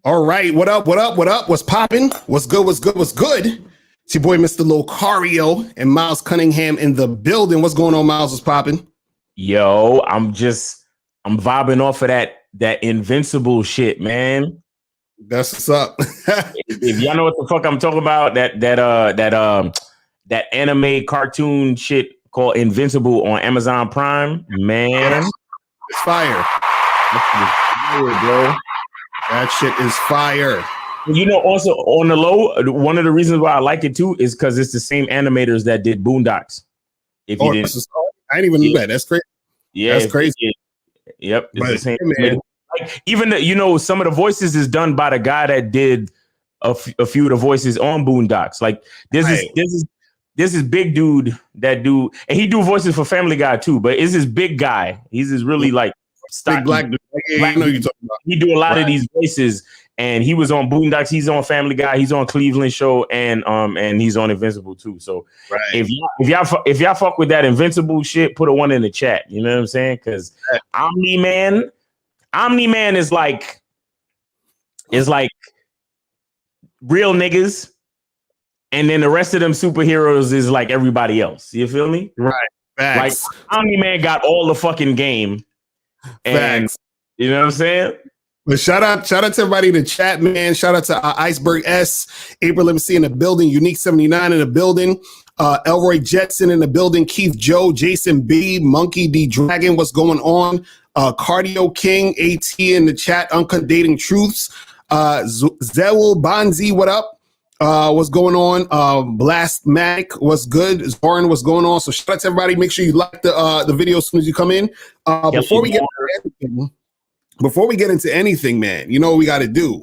All right, what up? What up? What up? What's popping? What's good? What's good? What's good? It's your boy, Mr. Locario, and Miles Cunningham in the building. What's going on, Miles? What's popping? Yo, I'm vibing off of that invincible shit, man. That's what's up. If y'all know what the fuck I'm talking about, that anime cartoon shit called Invincible on Amazon Prime, man. It's fire. Bro. That shit is fire. You know, also on the low, one of the reasons why I like it too is because it's the same animators that did Boondocks. If you didn't, I didn't even know that. That's crazy. Yeah, that's crazy. Yep, it's the same. Man. Like even some of the voices is done by the guy that did a few of the voices on Boondocks. Like this is big dude that do, and he do voices for Family Guy too. But it's this big guy. He's this really like stocky, big black dude. I know you're talking about. He do a lot of these voices, and he was on Boondocks. He's on Family Guy. He's on Cleveland Show, and he's on Invincible too. So if y'all fuck with that Invincible shit, put a one in the chat. You know what I'm saying? Because Omni-Man is like real niggas, and then the rest of them superheroes is like everybody else. You feel me? Right. Facts. Like Omni-Man got all the fucking game. And Facts. You know what I'm saying? But shout out to everybody in the chat, man. Shout out to Iceberg S, April MC in the building, Unique 79 in the building, Elroy Jetson in the building, Keith Joe, Jason B, Monkey D Dragon, what's going on? Cardio King, AT in the chat, Uncut Dating Truths, Zewel Bonzi, what up? What's going on? Blastmatic, what's good? Zoran, what's going on? So shout out to everybody. Make sure you like the video as soon as you come in. Before we get into anything, man, you know what we got to do.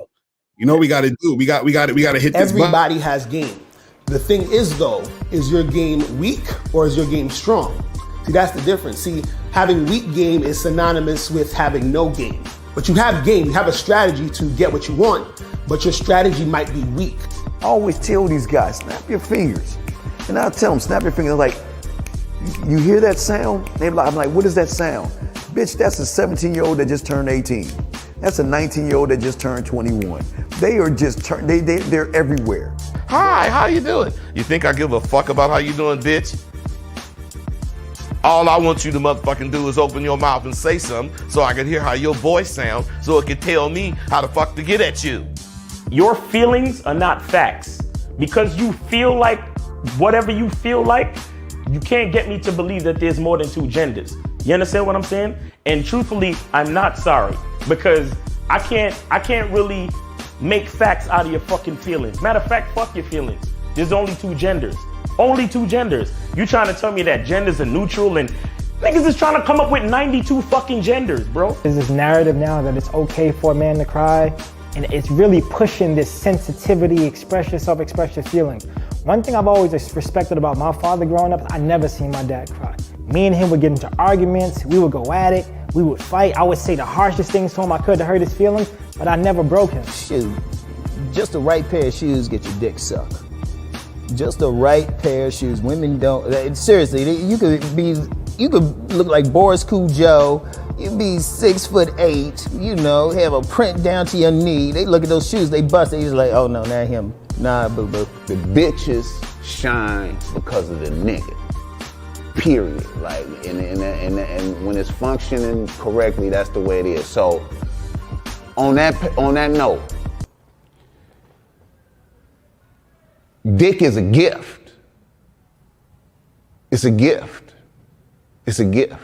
We got to hit this. Everybody has game. The thing is, though, is your game weak or is your game strong? See, that's the difference. See, having weak game is synonymous with having no game. But you have game, you have a strategy to get what you want, but your strategy might be weak. I always tell these guys, snap your fingers. And I'll tell them, snap your fingers. Like, you hear that sound? I'm like, what is that sound? Bitch, that's a 17-year-old that just turned 18. That's a 19-year-old that just turned 21. They are just, they're everywhere. Hi, how you doing? You think I give a fuck about how you doing, bitch? All I want you to motherfucking do is open your mouth and say something so I can hear how your voice sounds so it can tell me how the fuck to get at you. Your feelings are not facts. Because you feel like whatever you feel like, you can't get me to believe that there's more than two genders. You understand what I'm saying? And truthfully, I'm not sorry because I can't really make facts out of your fucking feelings. Matter of fact, fuck your feelings. There's only two genders. Only two genders. You trying to tell me that genders are neutral and niggas is trying to come up with 92 fucking genders, bro. There's this narrative now that it's okay for a man to cry, and it's really pushing this sensitivity, express yourself, express your feelings. One thing I've always respected about my father growing up, I never seen my dad cry. Me and him would get into arguments, we would go at it, we would fight. I would say the harshest things to him I could to hurt his feelings, but I never broke him. Shoot, just the right pair of shoes get your dick sucked. Just the right pair of shoes. Women don't, seriously, you could look like Boris Joe. You be 6'8", have a print down to your knee. They look at those shoes, they bust. They just like, oh no, not him. Nah, boo boo. The bitches shine because of the nigga. Period. Like, and when it's functioning correctly, that's the way it is. So, on that note, dick is a gift. It's a gift. It's a gift.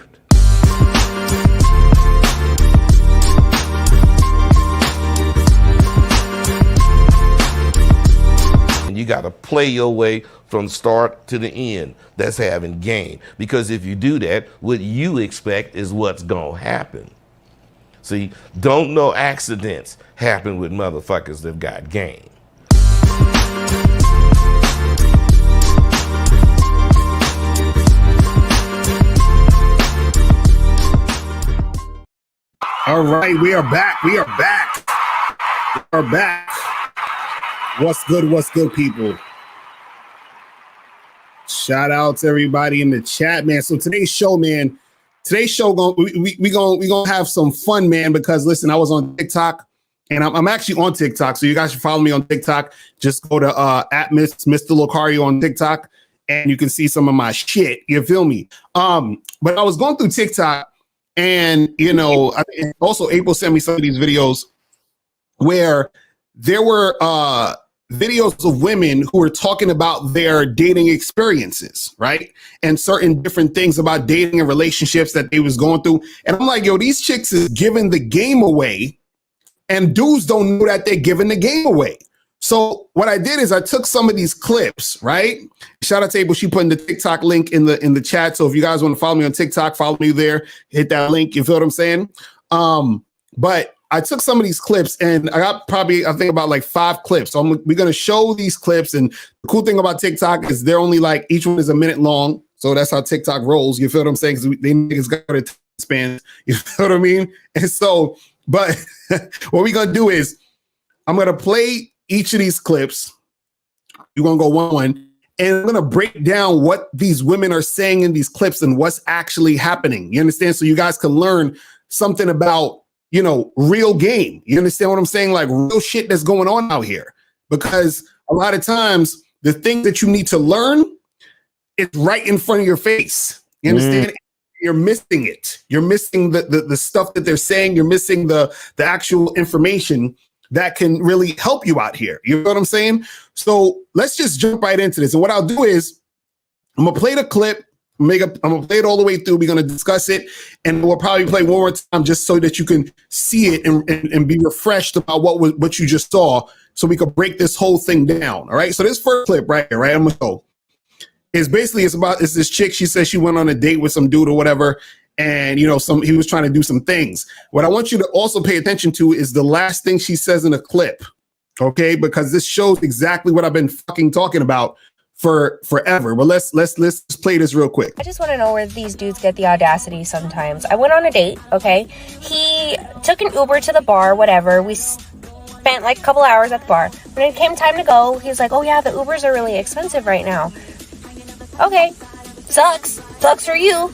You got to play your way from start to the end. That's having game. Because if you do that, what you expect is what's going to happen. See, don't no accidents happen with motherfuckers that got game. All right, we are back. We are back. We are back. What's good? What's good, people? Shout out to everybody in the chat, man. So today's show, man. Today's show we gonna have some fun, man. Because listen, I was on TikTok And I'm actually on TikTok, so you guys should follow me on TikTok. Just go to at mr.locario on TikTok, and you can see some of my shit. You feel me? But I was going through TikTok, and also April sent me some of these videos where there were videos of women who were talking about their dating experiences, right? And certain different things about dating and relationships that they was going through. And I'm like, yo, these chicks is giving the game away, and dudes don't know that they're giving the game away. So what I did is I took some of these clips, right? Shout out to April. She put in the TikTok link in the chat. So if you guys want to follow me on TikTok, follow me there, hit that link. You feel what I'm saying? But I took some of these clips, and I got probably, I think, about like 5 clips. So we're going to show these clips. And the cool thing about TikTok is they're only like, each one is a minute long. So that's how TikTok rolls. You feel what I'm saying? Because they niggas got a span. You feel what I mean? And so, but what we're going to do is I'm going to play each of these clips. You're going to go one, and I'm going to break down what these women are saying in these clips and what's actually happening. You understand? So you guys can learn something about, real game. You understand what I'm saying? Like real shit that's going on out here. Because a lot of times the thing that you need to learn is right in front of your face. You understand? You're missing it. You're missing the stuff that they're saying. You're missing the actual information that can really help you out here. You know what I'm saying? So let's just jump right into this. And what I'll do is I'm going to play the clip. I'm going to play it all the way through. We're going to discuss it. And we'll probably play one more time just so that you can see it and be refreshed about what you just saw, so we could break this whole thing down. All right. So this first clip right here, right? I'm going to go. It's this chick. She says she went on a date with some dude or whatever. And, he was trying to do some things. What I want you to also pay attention to is the last thing she says in a clip. Okay. Because this shows exactly what I've been fucking talking about for forever. But let's play this real quick. I just want to know where these dudes get the audacity sometimes. I went on a date, okay? He took an Uber to the bar, whatever. We spent like a couple hours at the bar. When it came time to go, he was like, oh yeah, the Ubers are really expensive right now. Okay, sucks for you.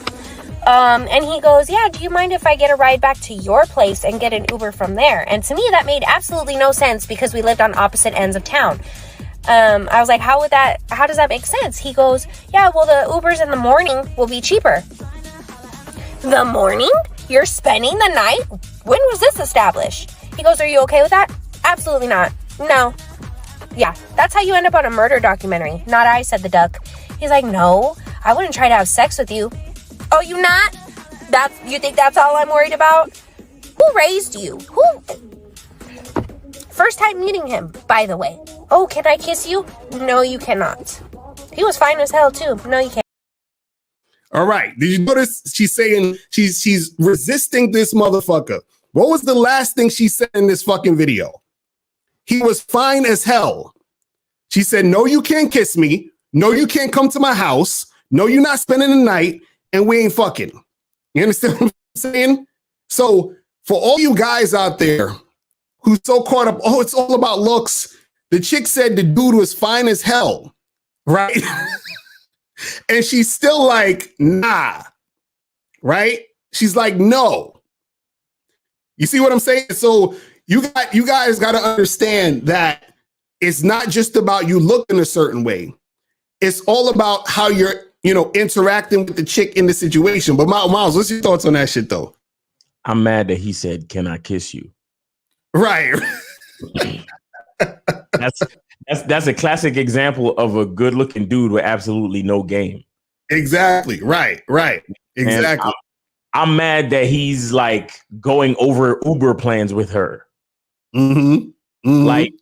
And he goes, yeah, do you mind if I get a ride back to your place and get an Uber from there? And to me, that made absolutely no sense because we lived on opposite ends of town. I was like, how does that make sense? He goes, yeah, well, the Ubers in the morning will be cheaper. The morning? You're spending the night? When was this established? He goes, are you okay with that? Absolutely not. No. Yeah, that's how you end up on a murder documentary. Not I, said the duck. He's like, no, I wouldn't try to have sex with you. Oh, you not? You think that's all I'm worried about? Who raised you? First time meeting him, by the way. Oh, can I kiss you? No, you cannot. He was fine as hell, too. No, you can't. All right. Did you notice she's saying she's resisting this motherfucker? What was the last thing she said in this fucking video? He was fine as hell. She said, no, you can't kiss me. No, you can't come to my house. No, you're not spending the night, and we ain't fucking. You understand what I'm saying? So for all you guys out there who's so caught up, oh, it's all about looks. The chick said the dude was fine as hell, right? And she's still like, nah, right? She's like, no. You see what I'm saying? So you guys got to understand that it's not just about you looking a certain way. It's all about how you're, interacting with the chick in the situation. But Miles, what's your thoughts on that shit, though? I'm mad that he said, can I kiss you? Right. That's a classic example of a good-looking dude with absolutely no game. Exactly. Right. Exactly. I'm mad that he's like going over Uber plans with her. Mm-hmm. Like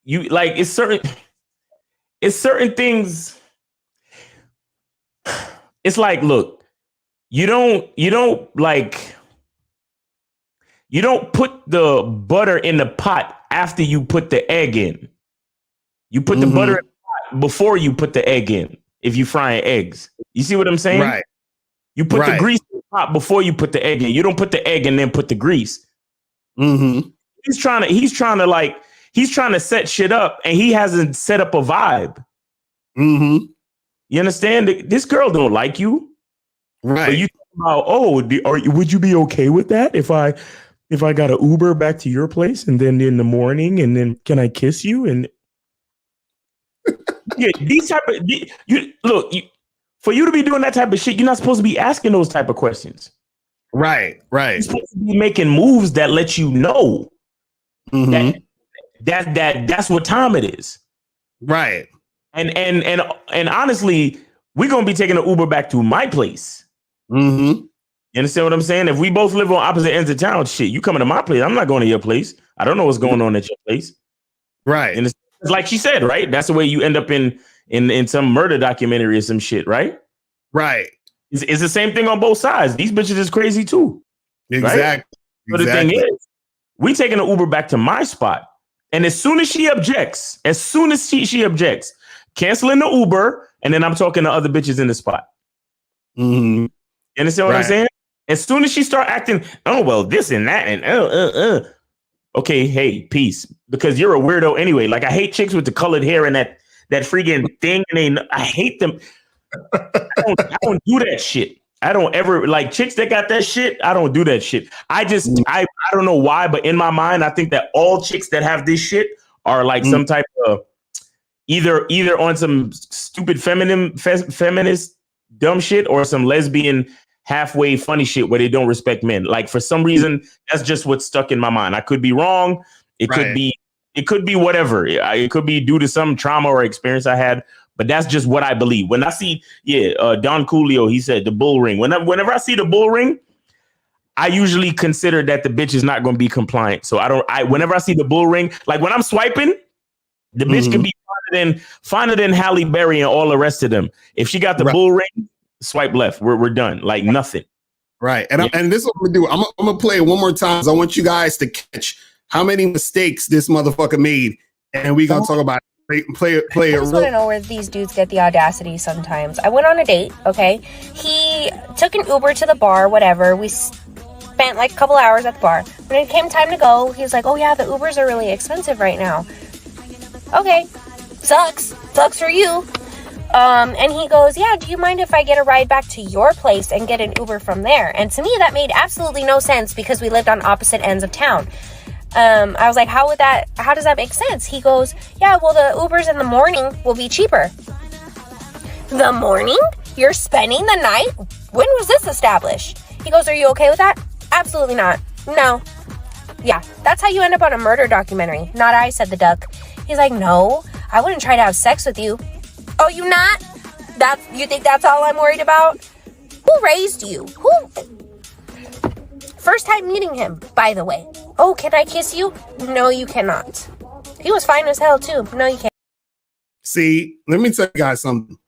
it's certain things. It's like, look, you don't put the butter in the pot after you put the egg in. You put the butter in the pot before you put the egg in. If you frying eggs, you see what I'm saying? Right. You put the grease in the pot before you put the egg in. You don't put the egg and then put the grease. Mm-hmm. He's trying to set shit up, and he hasn't set up a vibe. Mm-hmm. You understand? This girl don't like you. Right. But you talk about, would you be okay with that if I if I got an Uber back to your place and then in the morning and then can I kiss you? And yeah, these type of for you to be doing that type of shit, you're not supposed to be asking those type of questions. Right. You're supposed to be making moves that let you know that's what time it is. Right. And honestly, we're gonna be taking an Uber back to my place. You understand what I'm saying? If we both live on opposite ends of town, shit, you coming to my place, I'm not going to your place. I don't know what's going on at your place. Right. And it's like she said, right? That's the way you end up in some murder documentary or some shit, right? Right. It's the same thing on both sides. These bitches is crazy too. Exactly. Right? But the thing is, we taking an Uber back to my spot. And as soon as she objects, she objects, canceling the Uber, and then I'm talking to other bitches in the spot. You understand what I'm saying? As soon as she start acting, oh, well, this and that, and okay, hey, peace. Because you're a weirdo anyway. Like, I hate chicks with the colored hair and that freaking thing. And I hate them. I don't do that shit. I don't ever like chicks that got that shit. I don't do that shit. I don't know why, but in my mind, I think that all chicks that have this shit are like some type of either on some stupid feminist dumb shit or some lesbian halfway funny shit where they don't respect men. Like, for some reason, that's just what's stuck in my mind. I could be wrong. It could be whatever. It could be due to some trauma or experience I had, but that's just what I believe. When I see, Don Coolio, he said the bull ring. Whenever I see the bull ring, I usually consider that the bitch is not going to be compliant. So whenever I see the bull ring, like when I'm swiping, the bitch can be finer than Halle Berry and all the rest of them. If she got the bull ring, swipe left. We're done. Like nothing. Right. And this is what I'm gonna do. I'm gonna play it one more time. I want you guys to catch how many mistakes this motherfucker made, and we're gonna talk about it. Play it. I just want to know where these dudes get the audacity sometimes. I went on a date, okay? He took an Uber to the bar, whatever. We spent like a couple hours at the bar. When it came time to go, he was like, oh yeah, the Ubers are really expensive right now. Okay, sucks for you. And he goes, yeah, do you mind if I get a ride back to your place and get an Uber from there? And to me, that made absolutely no sense because we lived on opposite ends of town. I was like, how does that make sense? He goes, yeah, well, the Ubers in the morning will be cheaper. The morning? You're spending the night? When was this established? He goes, are you okay with that? Absolutely not. No. Yeah, that's how you end up on a murder documentary. Not I, said the duck. He's like, no, I wouldn't try to have sex with you. Oh, you not? You think that's all I'm worried about? Who raised you? First time meeting him, by the way. Oh, can I kiss you? No, you cannot. He was fine as hell, too. No, you can't. See, let me tell you guys something.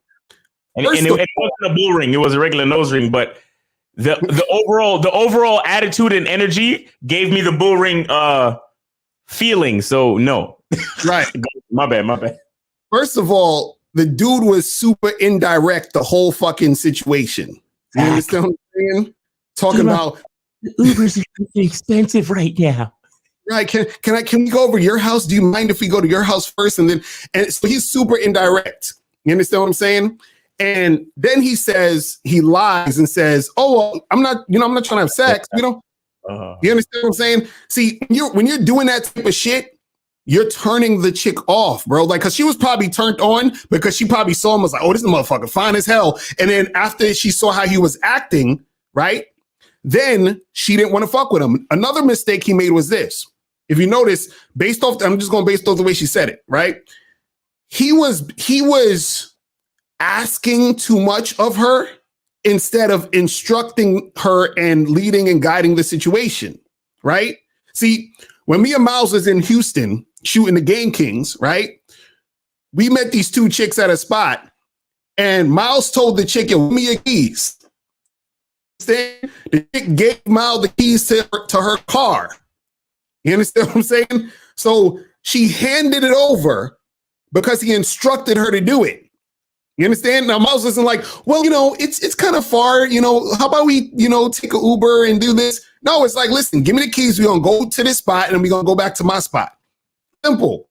And it wasn't a bull ring. It was a regular nose ring. But the overall attitude and energy gave me the bull ring feeling. So, no. Right. My bad. First of all, the dude was super indirect the whole fucking situation. You understand what I'm saying? Talking about Uber's expensive right now. Right? Can we go over your house? Do you mind if we go to your house first? And so he's super indirect. You understand what I'm saying? And then he lies and says, "Oh, well, I'm not trying to have sex." You understand what I'm saying? See, when you're doing that type of shit, you're turning the chick off, bro. Like, cause she was probably turned on because she probably saw him, was like, oh, this motherfucker fine as hell. And then after she saw how he was acting, right? Then she didn't want to fuck with him. Another mistake he made was this. If you notice, I'm just going based off the way she said it, right? He was asking too much of her instead of instructing her and leading and guiding the situation, right? See, when me and Miles was in Houston shooting the Game Kings, right? We met these two chicks at a spot, and Miles told the chick, "Yo, give me your keys." The chick gave Miles the keys to her car. You understand what I'm saying? So she handed it over because he instructed her to do it. You understand? Now Miles isn't like, well, it's kind of far. How about we, take an Uber and do this? No, it's like, listen, give me the keys. We're going to go to this spot and then we're going to go back to my spot. Simple.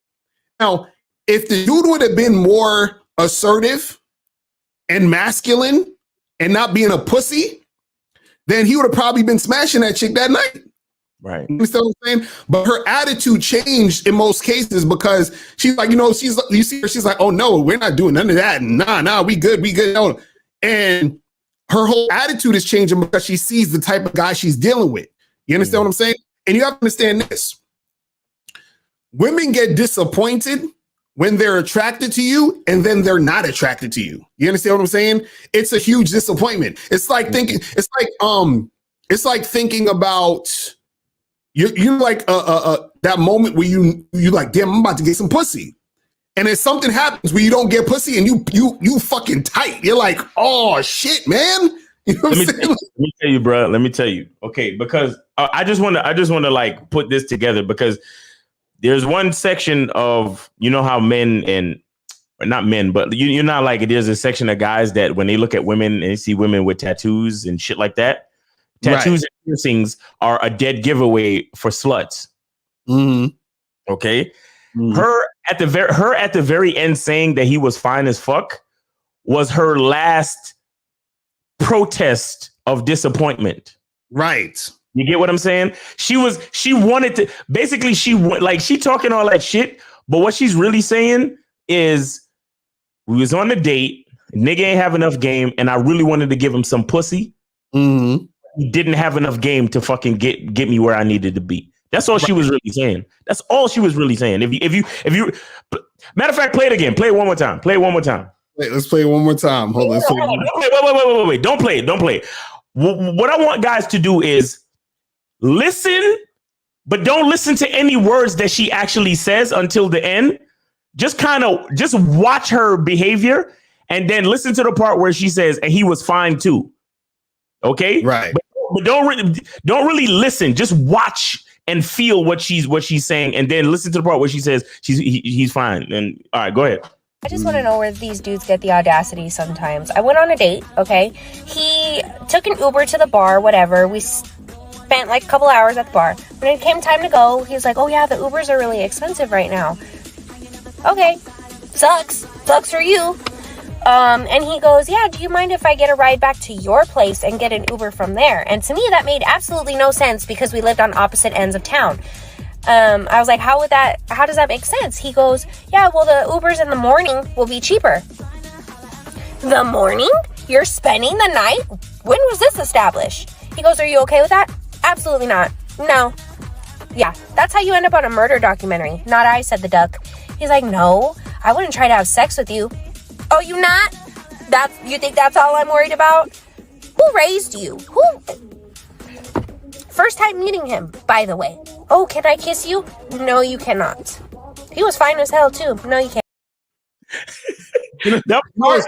Now, if the dude would have been more assertive and masculine and not being a pussy, then he would have probably been smashing that chick that night. Right. You understand what I'm saying? But her attitude changed in most cases because she's like, you see her, she's like, oh no, we're not doing none of that. Nah, we good. No. And her whole attitude is changing because she sees the type of guy she's dealing with. You understand what I'm saying? And you have to understand this. Women get disappointed when they're attracted to you and then they're not attracted to you. You understand what I'm saying? It's a huge disappointment. It's like thinking about you like that moment where you like, damn, I'm about to get some pussy. And then something happens where you don't get pussy and you fucking tight. You're like, oh shit, man. You know what I'm saying? Let me tell you, bro. Let me tell you. Okay, because I just want to like put this together because there's one section of, you know how men and not men, but you're not like, there's a section of guys that when they look at women and they see women with tattoos and shit like that, tattoos and piercings are a dead giveaway for sluts. Mm-hmm. Okay. Mm-hmm. Her at the very end saying that he was fine as fuck was her last protest of disappointment. Right. You get what I'm saying? She wanted to, basically she talking all that shit, but what she's really saying is we was on the date, nigga ain't have enough game, and I really wanted to give him some pussy. Mm-hmm. He didn't have enough game to fucking get me where I needed to be. That's all she was really saying. That's all she was really saying. If you matter of fact, play it again. Play it one more time. Wait, let's play it one more time. Hold on. Wait. Don't play it. What I want guys to do is listen, but don't listen to any words that she actually says until the end. Just watch her behavior and then listen to the part where she says, and he was fine too. Okay? Right. But don't really listen. Just watch and feel what she's saying, and then listen to the part where she says he's fine. And all right, go ahead. I just want to know where these dudes get the audacity sometimes. I went on a date, okay? He took an Uber to the bar, whatever. We spent like a couple hours at the bar. When it came time to go, he was like, oh yeah, the Ubers are really expensive right now. Okay, sucks for you. And he goes, yeah, do you mind if I get a ride back to your place and get an Uber from there? And to me, that made absolutely no sense because we lived on opposite ends of town. I was like, how does that make sense? He goes, yeah, well, the Ubers in the morning will be cheaper. The morning? You're spending the night? When was this established? He goes, are you okay with that? Absolutely not. No. Yeah, that's how you end up on a murder documentary. Not I, said the duck. He's like, no, I wouldn't try to have sex with you. Oh, you not? You think that's all I'm worried about? Who raised you? Who? First time meeting him, by the way. Oh, can I kiss you? No, you cannot. He was fine as hell, too. No, you can't. That part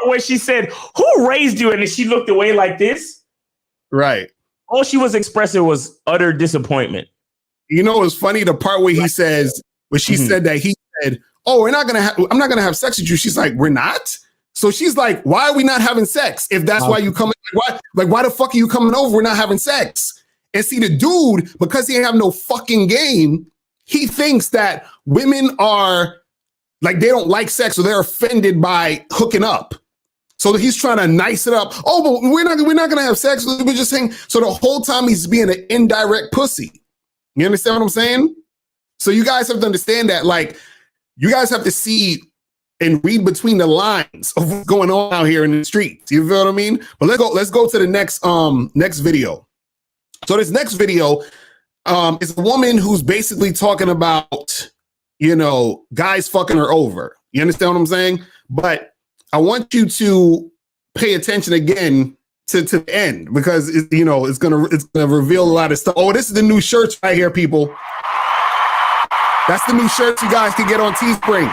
where she said, who raised you? And then she looked away like this. Right. All she was expressing was utter disappointment. You know, it's funny the part where he says, where she said that he said, oh, I'm not going to have sex with you. She's like, we're not? So she's like, why are we not having sex? If that's why you coming, why the fuck are you coming over? We're not having sex. And see, the dude, because he ain't have no fucking game, he thinks that women are like, they don't like sex or they're offended by hooking up. So he's trying to nice it up. Oh, but we're not going to have sex. We're just saying. So the whole time he's being an indirect pussy. You understand what I'm saying? So you guys have to understand that, like, you guys have to see and read between the lines of what's going on out here in the streets. You feel what I mean? But let's go to the next video. So this next video is a woman who's basically talking about, you know, guys fucking her over. You understand what I'm saying? But I want you to pay attention again to the end because it's gonna reveal a lot of stuff. Oh, this is the new shirts right here, people. That's the new shirts you guys can get on Teespring.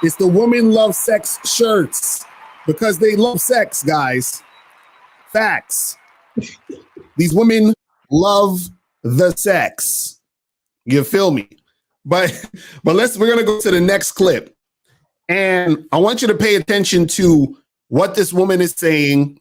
It's the Women Love Sex shirts because they love sex, guys. Facts. These women love the sex. You feel me? But we're gonna go to the next clip. And I want you to pay attention to what this woman is saying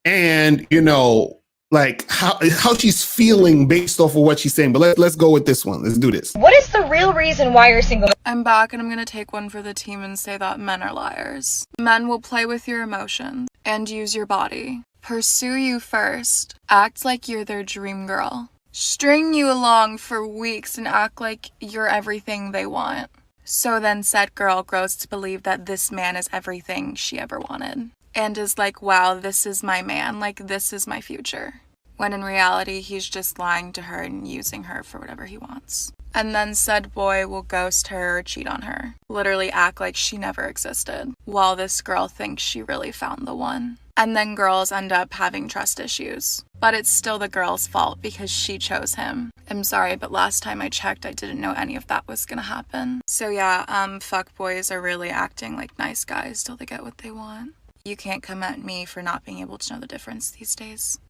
and, you know, like how she's feeling based off of what she's saying. But let's go with this one. Let's do this. What is the real reason why you're single? I'm back and I'm gonna take one for the team and say that men are liars. Men will play with your emotions and use your body. pursue you first, act like you're their dream girl, string you along for weeks and act like you're everything they want. So then said girl grows to believe that this man is everything she ever wanted and is like, wow, this is my man, like this is my future. When in reality, he's just lying to her and using her for whatever he wants. And then said boy will ghost her or cheat on her, literally act like she never existed, while this girl thinks she really found the one. And then girls end up having trust issues. But it's still the girl's fault because she chose him. I'm sorry, but last time I checked, I didn't know any of that was gonna happen. So yeah, fuckboys are really acting like nice guys till they get what they want. You can't come at me for not being able to know the difference these days.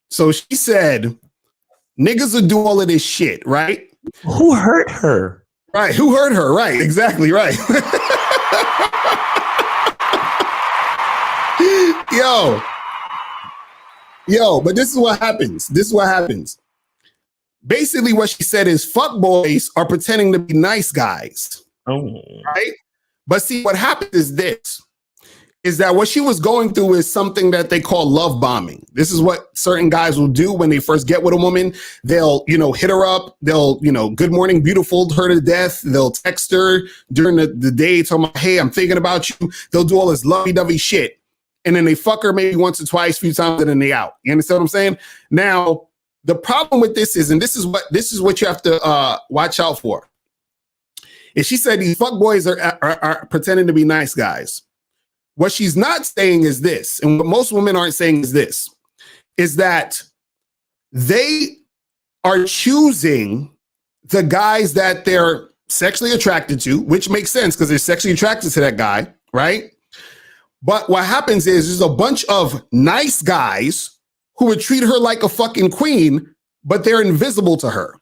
So she said, niggas will do all of this shit, right? Who hurt her? Right. Who hurt her? Right. Exactly. Right. Yo, but this is what happens. Basically, what she said is fuckboys are pretending to be nice guys. Oh. Right. But see, what happens is this. Is that what she was going through is something that they call love bombing. This is what certain guys will do when they first get with a woman. They'll, hit her up. They'll, good morning, beautiful, her to death. They'll text her during the day, talking about, hey, I'm thinking about you. They'll do all this lovey-dovey shit. And then they fuck her maybe once or twice, a few times, and then they out. You understand what I'm saying? Now, the problem with this is, and this is what you have to watch out for. Is she said these fuckboys are pretending to be nice guys. What she's not saying is this, and what most women aren't saying is this, is that they are choosing the guys that they're sexually attracted to, which makes sense because they're sexually attracted to that guy, right? But what happens is there's a bunch of nice guys who would treat her like a fucking queen, but they're invisible to her.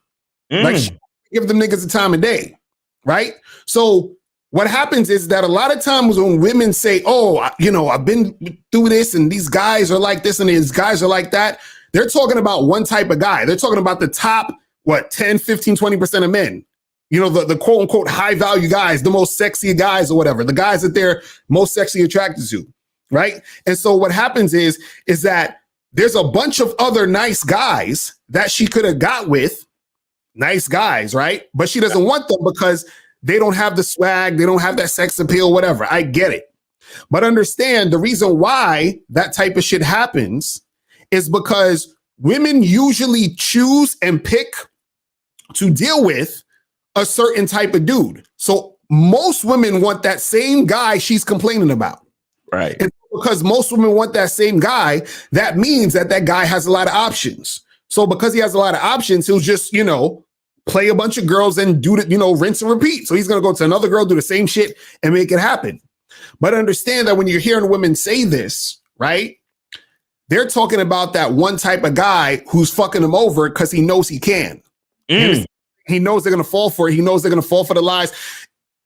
Like she give them niggas the time of day, right? So what happens is that a lot of times when women say, oh, I've been through this and these guys are like this and these guys are like that, they're talking about one type of guy. They're talking about the top, 10, 15, 20% of men. The quote unquote high value guys, the most sexy guys or whatever, the guys that they're most sexually attracted to, right? And so what happens is that there's a bunch of other nice guys that she could have got with, nice guys, right? But she doesn't want them because they don't have the swag. They don't have that sex appeal, whatever. I get it. But understand the reason why that type of shit happens is because women usually choose and pick to deal with a certain type of dude. So most women want that same guy she's complaining about. Right. And because most women want that same guy, that means that guy has a lot of options. So because he has a lot of options, he'll just, play a bunch of girls and do the, rinse and repeat. So he's going to go to another girl, do the same shit and make it happen. But understand that when you're hearing women say this, right, they're talking about that one type of guy who's fucking them over because he knows he can. He knows they're going to fall for it. He knows they're going to fall for the lies.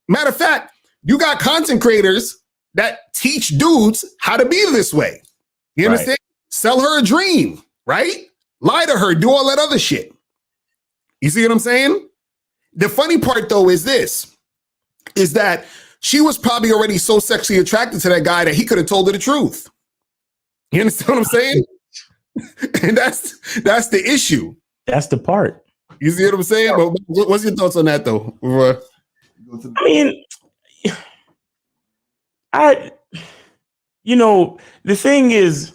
Matter of fact, you got content creators that teach dudes how to be this way. You understand? Sell her a dream, right? Lie to her, do all that other shit. You see what I'm saying? The funny part, though, is that she was probably already so sexually attracted to that guy that he could have told her the truth. You understand what I'm saying? And that's the issue. That's the part. You see what I'm saying? But what's your thoughts on that, though? I mean, the thing is,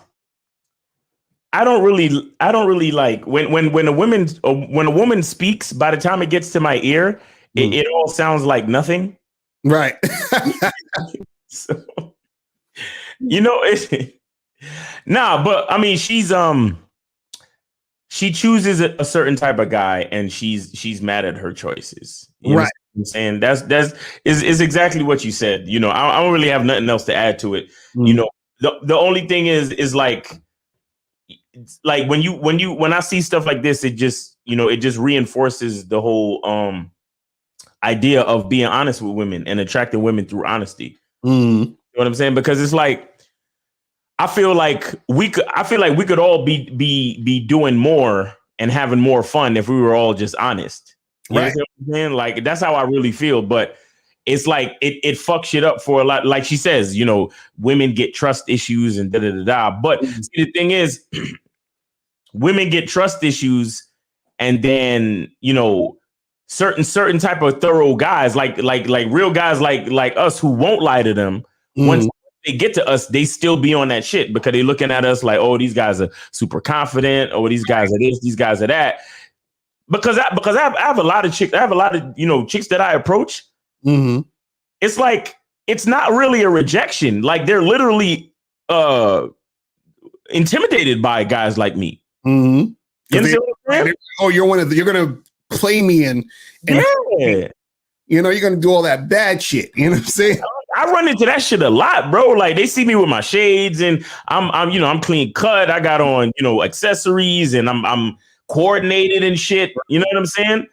I don't really like when a woman speaks. By the time it gets to my ear, it all sounds like nothing. Right. So, but I mean, she chooses a certain type of guy, and she's mad at her choices. Right. And that's exactly what you said. I don't really have nothing else to add to it. The only thing is like when I see stuff like this, it just reinforces the whole idea of being honest with women and attracting women through honesty. You know what I'm saying? Because it's like I feel like we could all be doing more and having more fun if we were all just honest. You know what I'm saying? Like that's how I really feel. But it's like it fucks shit up for a lot. Like she says, you know, women get trust issues and da da da da. But see, the thing is, women get trust issues, and then, you know, certain type of thorough guys, like real guys like us who won't lie to them. Once they get to us, they still be on that shit because they looking at us like, oh, these guys are super confident, or these guys are this, these guys are that. Because I have a lot of chicks, I have a lot of, you know, chicks that I approach. It's like, it's not really a rejection. Like, they're literally intimidated by guys like me. You understand what I'm saying? Oh, you're gonna play me and yeah. You know, you're gonna do all that bad shit. You know what I'm saying? I run into that shit a lot, bro. Like, they see me with my shades, and I'm clean cut. I got on, you know, accessories, and I'm coordinated and shit. You know what I'm saying?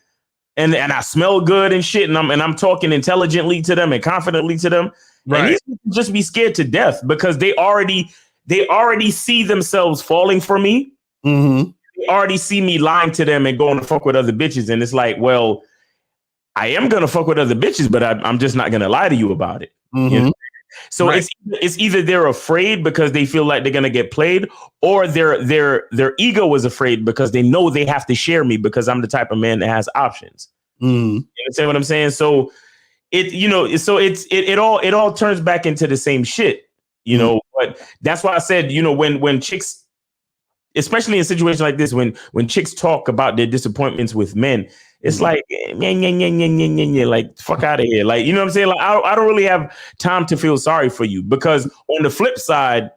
And I smell good and shit. And I'm talking intelligently to them and confidently to them. Right. And these people just be scared to death because they already see themselves falling for me. They already see me lying to them and going to fuck with other bitches. And it's like, well, I am gonna fuck with other bitches, but I'm just not gonna lie to you about it. You know? So it's either they're afraid because they feel like they're gonna get played, or their ego is afraid because they know they have to share me because I'm the type of man that has options. You understand what I'm saying? So it all turns back into the same shit, you know. But that's why I said, you know, when chicks, especially in situations like this, when chicks talk about their disappointments with men, it's like, like, fuck out of here. Like, you know what I'm saying? Like, I don't really have time to feel sorry for you, because on the flip side,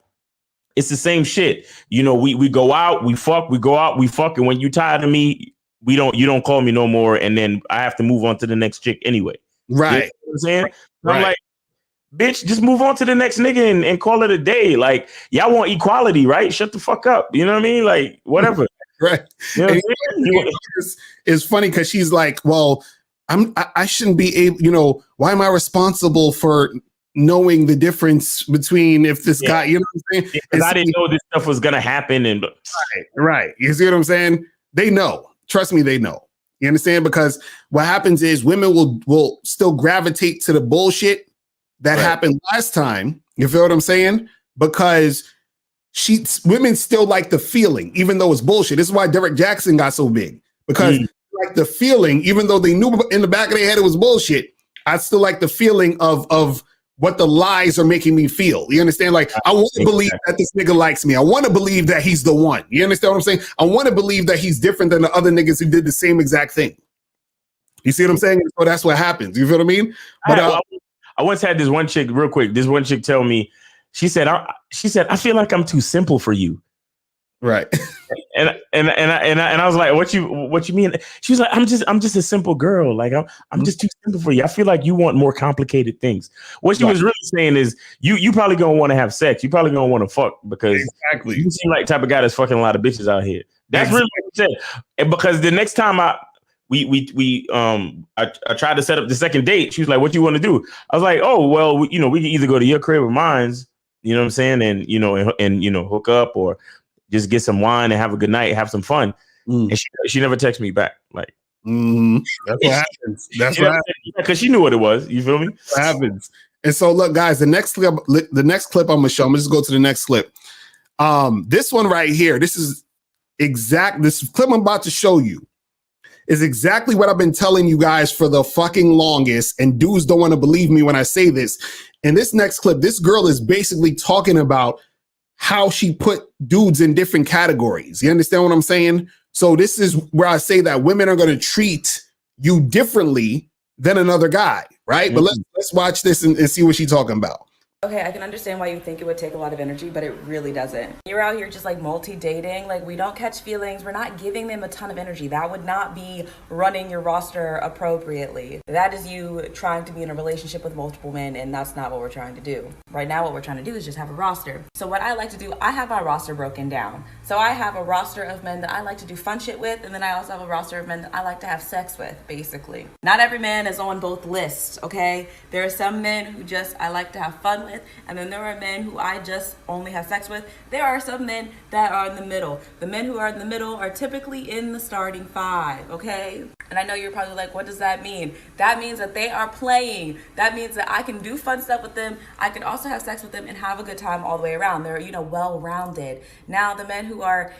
it's the same shit. You know, we go out, we fuck, we go out, we fuck. And when you tired of me, you don't call me no more. And then I have to move on to the next chick anyway. Right. You know what I'm saying? Right. I'm like, bitch, just move on to the next nigga and call it a day. Like, y'all want equality, right? Shut the fuck up. You know what I mean? Like, whatever. Right. You know, it's funny because she's like, well, I shouldn't be able, you know, why am I responsible for knowing the difference between if this guy, you know what I'm saying? Because I didn't know this stuff was gonna happen. And right. You see what I'm saying? They know. Trust me, they know. You understand? Because what happens is women will still gravitate to the bullshit that happened last time. You feel what I'm saying? Because women still like the feeling, even though it's bullshit. This is why Derek Jackson got so big, because like the feeling, even though they knew in the back of their head it was bullshit. I still like the feeling of what the lies are making me feel. You understand? Like, I want to believe that this nigga likes me. I want to believe that he's the one. You understand what I'm saying? I want to believe that he's different than the other niggas who did the same exact thing. You see what I'm saying? So that's what happens. You feel what I mean? But I once had this one chick, real quick. This one chick tell me, she said, I feel like I'm too simple for you. Right. And I was like, what you mean? She was like, I'm just a simple girl. Like, I'm just too simple for you. I feel like you want more complicated things. What she was really saying is, you probably gonna want to have sex. You probably gonna want to fuck, because you seem like the type of guy that's fucking a lot of bitches out here. That's really what she said. And because the next time I tried to set up the second date, she was like, what you want to do? I was like, oh, well, we can either go to your crib or mine's, you know what I'm saying? And, hook up, or just get some wine and have a good night, have some fun. And she never texted me back. Like, that's what happens. That's what happens. Because she knew what it was. You feel me? What happens. And so, look, guys, the next clip I'm gonna show. I'm gonna just go to the next clip. This one right here. This clip I'm about to show you is exactly what I've been telling you guys for the fucking longest. And dudes don't want to believe me when I say this. In this next clip, this girl is basically talking about how she put dudes in different categories. You understand what I'm saying? So this is where I say that women are going to treat you differently than another guy, right? But let's watch this and see what she's talking about. Okay, I can understand why you think it would take a lot of energy, but it really doesn't. You're out here just like multi-dating, like we don't catch feelings, we're not giving them a ton of energy. That would not be running your roster appropriately. That is you trying to be in a relationship with multiple men, and that's not what we're trying to do. Right now, what we're trying to do is just have a roster. So what I like to do, I have my roster broken down. So I have a roster of men that I like to do fun shit with, and then I also have a roster of men that I like to have sex with, basically. Not every man is on both lists, okay? There are some men who I like to have fun with, and then there are men who I just only have sex with. There are some men that are in the middle. The men who are in the middle are typically in the starting five, okay? And I know you're probably like, what does that mean? That means that they are playing. That means that I can do fun stuff with them. I can also have sex with them and have a good time all the way around. They're, well-rounded. Now, the men who are,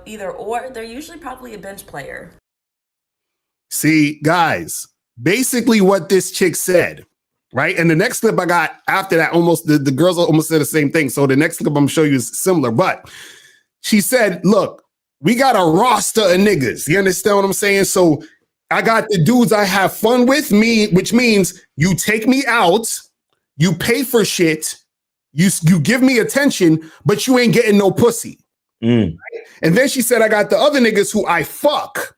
either or, they're usually probably a bench player. See, guys, basically what this chick said, right? And the next clip I got after that, almost the girls almost said the same thing. So the next clip I'm gonna show you is similar, but she said, look, we got a roster of niggas. You understand what I'm saying? So I got the dudes I have fun with me, which means you take me out, you pay for shit, you give me attention, but you ain't getting no pussy. Right? And then she said, I got the other niggas who I fuck.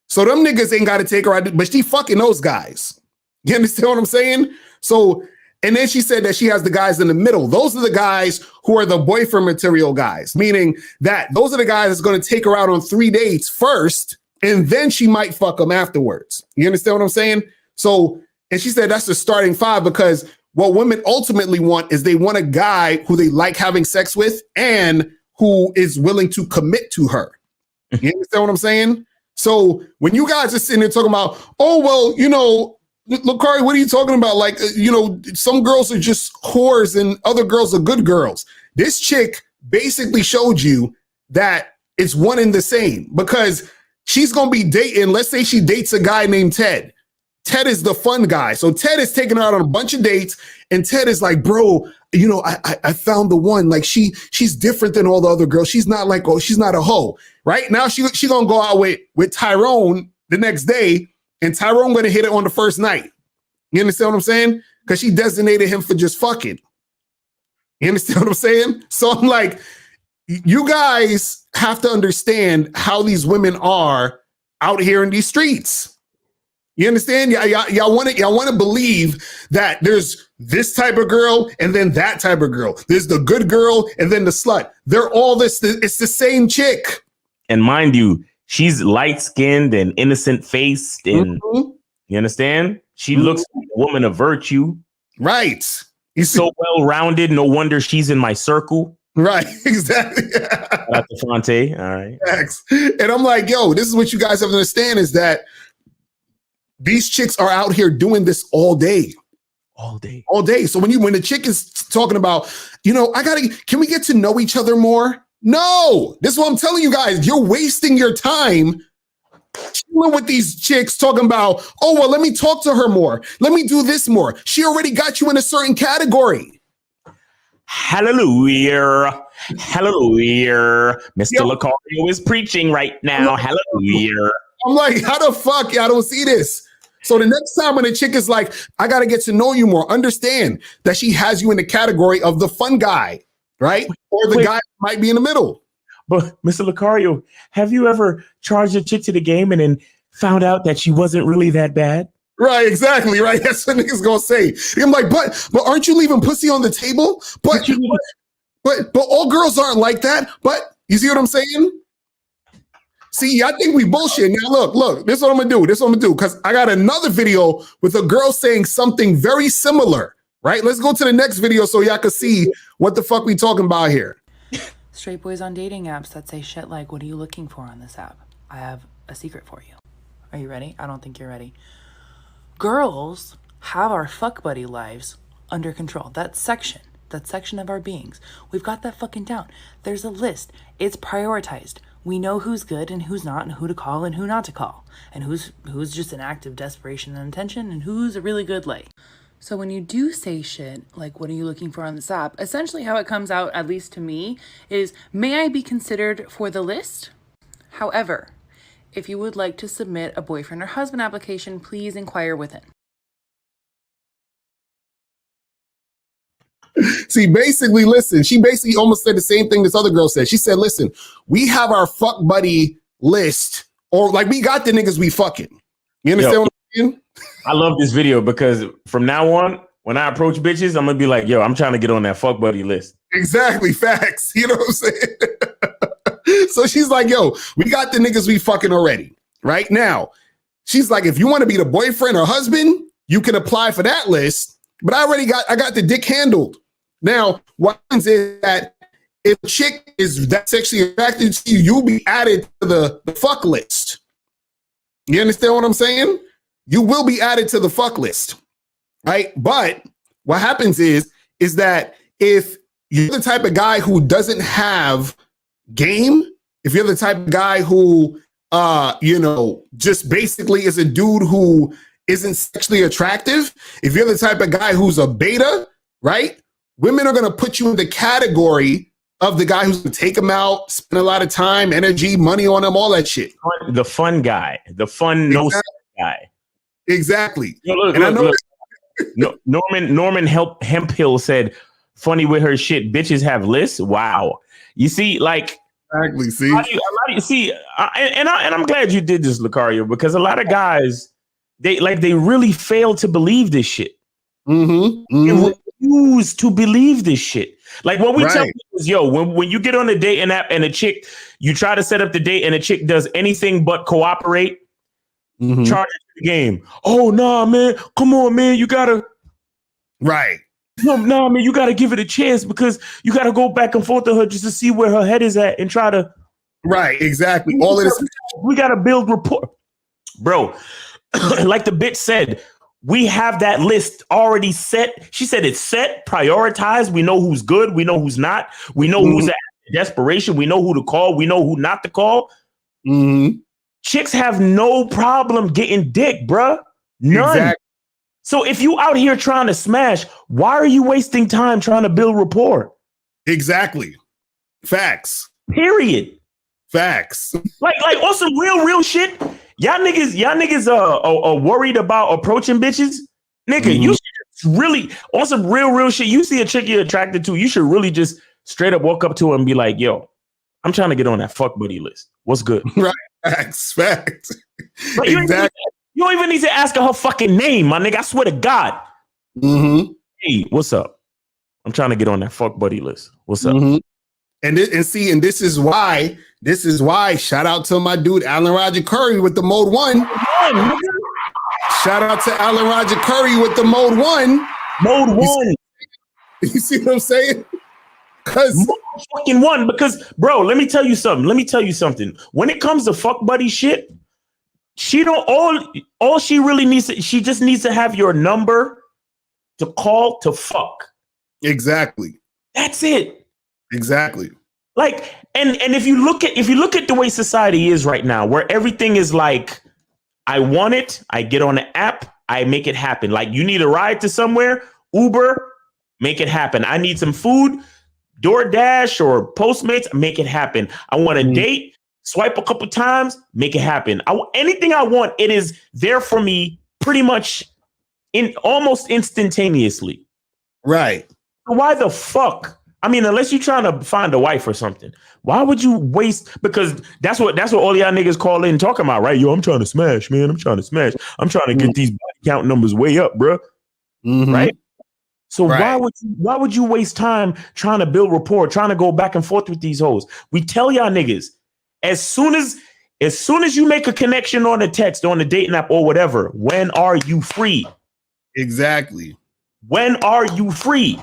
So them niggas ain't got to take her out, but she fucking those guys. You understand what I'm saying? So, and then she said that she has the guys in the middle. Those are the guys who are the boyfriend material guys, meaning that those are the guys that's going to take her out on 3 dates first, and then she might fuck them afterwards. You understand what I'm saying? So, and she said that's the starting 5 because what women ultimately want is they want a guy who they like having sex with and who is willing to commit to her. You understand what I'm saying? So when you guys are sitting there talking about, oh, well, Locario, what are you talking about? Like, some girls are just whores and other girls are good girls. This chick basically showed you that it's one and the same because she's going to be dating. Let's say she dates a guy named Ted. Ted is the fun guy. So Ted is taking her out on a bunch of dates. And Ted is like, bro, I found the one. Like she's different than all the other girls. She's not like, she's not a hoe. Right now, she going to go out with Tyrone the next day. And Tyrone going to hit it on the first night. You understand what I'm saying? Because she designated him for just fucking. You understand what I'm saying? So I'm like, you guys have to understand how these women are out here in these streets. You understand? Y'all want to believe that there's this type of girl and then that type of girl. There's the good girl and then the slut. They're all this. It's the same chick. And mind you, she's light-skinned and innocent-faced, and you understand? She looks like a woman of virtue. Right. He's so well-rounded. No wonder she's in my circle. Right, exactly. Dr. Fonte. All right. Thanks. And I'm like, yo, this is what you guys have to understand is that these chicks are out here doing this all day. All day. All day. So when the chick is talking about, can we get to know each other more? No, this is what I'm telling you guys. You're wasting your time chilling with these chicks talking about, oh, well, let me talk to her more. Let me do this more. She already got you in a certain category. Hallelujah. Hallelujah. Mr. Locario is preaching right now. Hallelujah. I'm like, how the fuck? I don't see this. So the next time when a chick is like, I got to get to know you more, understand that she has you in the category of the fun guy, right? Or the guy might be in the middle. But Mr. Locario, have you ever charged a chick to the game and then found out that she wasn't really that bad? Right, exactly, right. That's what niggas gonna say. I'm like, but aren't you leaving pussy on the table? But all girls aren't like that. But you see what I'm saying? See, I think we bullshit. Now look, this is what I'm gonna do. Because I got another video with a girl saying something very similar. Right? Let's go to the next video so y'all can see what the fuck we talking about here. Straight boys on dating apps that say shit like, what are you looking for on this app? I have a secret for you. Are you ready? I don't think you're ready. Girls have our fuck buddy lives under control. That section of our beings. We've got that fucking down. There's a list. It's prioritized. We know who's good and who's not and who to call and who not to call. And who's just an act of desperation and intention and who's a really good lay. So when you do say shit, like, what are you looking for on this app? Essentially how it comes out, at least to me, is, may I be considered for the list? However, if you would like to submit a boyfriend or husband application, please inquire within. See, basically, listen, she basically almost said the same thing this other girl said. She said, listen, we have our fuck buddy list, or like we got the niggas we fucking. You understand what I'm saying? I love this video because from now on, when I approach bitches, I'm gonna be like, yo, I'm trying to get on that fuck buddy list. Exactly, facts. You know what I'm saying? So she's like, yo, we got the niggas we fucking already. Right now, she's like, if you want to be the boyfriend or husband, you can apply for that list. But I got the dick handled. Now, what happens is that if a chick is that sexually attracted to you, you'll be added to the fuck list. You understand what I'm saying? You will be added to the fuck list, right? But what happens is that if you're the type of guy who doesn't have game, if you're the type of guy who, just basically is a dude who isn't sexually attractive, if you're the type of guy who's a beta, right? Women are going to put you in the category of the guy who's going to take them out, spend a lot of time, energy, money on them, all that shit. The fun guy, the fun no guy. Exactly. Norman Hemphill said, "Funny with her shit, bitches have lists." Wow. You see, like exactly. See, I'm glad you did this, Locario, because a lot of guys they really fail to believe this shit. They refuse to believe this shit. Like when we tell people, when you get on a dating app and a chick, you try to set up the date and a chick does anything but cooperate, charge the game. Oh nah, man, come on, man, you gotta No, man, you gotta give it a chance because you gotta go back and forth to her just to see where her head is at and try to. Right, exactly. All of this. We gotta build rapport, bro. Like the bitch said, we have that list already set. She said it's set, prioritized. We know who's good. We know who's not. We know who's at desperation. We know who to call. We know who not to call. Chicks have no problem getting dick, bruh. None. Exactly. So if you out here trying to smash, why are you wasting time trying to build rapport? Exactly. Facts. Period. Facts. Like on some real shit. Y'all niggas are worried about approaching bitches. Nigga, you should really, on some real shit, you see a chick you're attracted to, you should really just straight up walk up to her and be like, yo, I'm trying to get on that fuck buddy list. What's good? Right. Facts. Like, exactly. You don't even need to ask her fucking name, my nigga. I swear to God. Hey, what's up? I'm trying to get on that fuck buddy list. What's up? And this is why, shout out to my dude, Alan Roger Curry with the Mode 1. Shout out to Alan Roger Curry with the Mode 1. Mode 1. You see what I'm saying? Because fucking 1. Because, bro, let me tell you something. When it comes to fuck buddy shit, she don't all she really needs to, she just needs to have your number to call to fuck. Exactly. That's it. Exactly. Like, and if you look at the way society is right now, where everything is like, I want it, I get on the app, I make it happen. Like, you need a ride to somewhere, Uber, make it happen. I need some food, DoorDash or Postmates, make it happen. I want a date, swipe a couple times, make it happen. Anything I want, it is there for me pretty much in almost instantaneously. Right. Why the fuck? I mean, unless you're trying to find a wife or something, why would you waste? Because that's what all y'all niggas call in talking about, right? Yo, I'm trying to smash, man. I'm trying to smash. I'm trying to get these body count numbers way up, bro. Right? So why would you waste time trying to build rapport, trying to go back and forth with these hoes? We tell y'all niggas, as soon as you make a connection on a text, on a dating app or whatever, when are you free? Exactly. When are you free?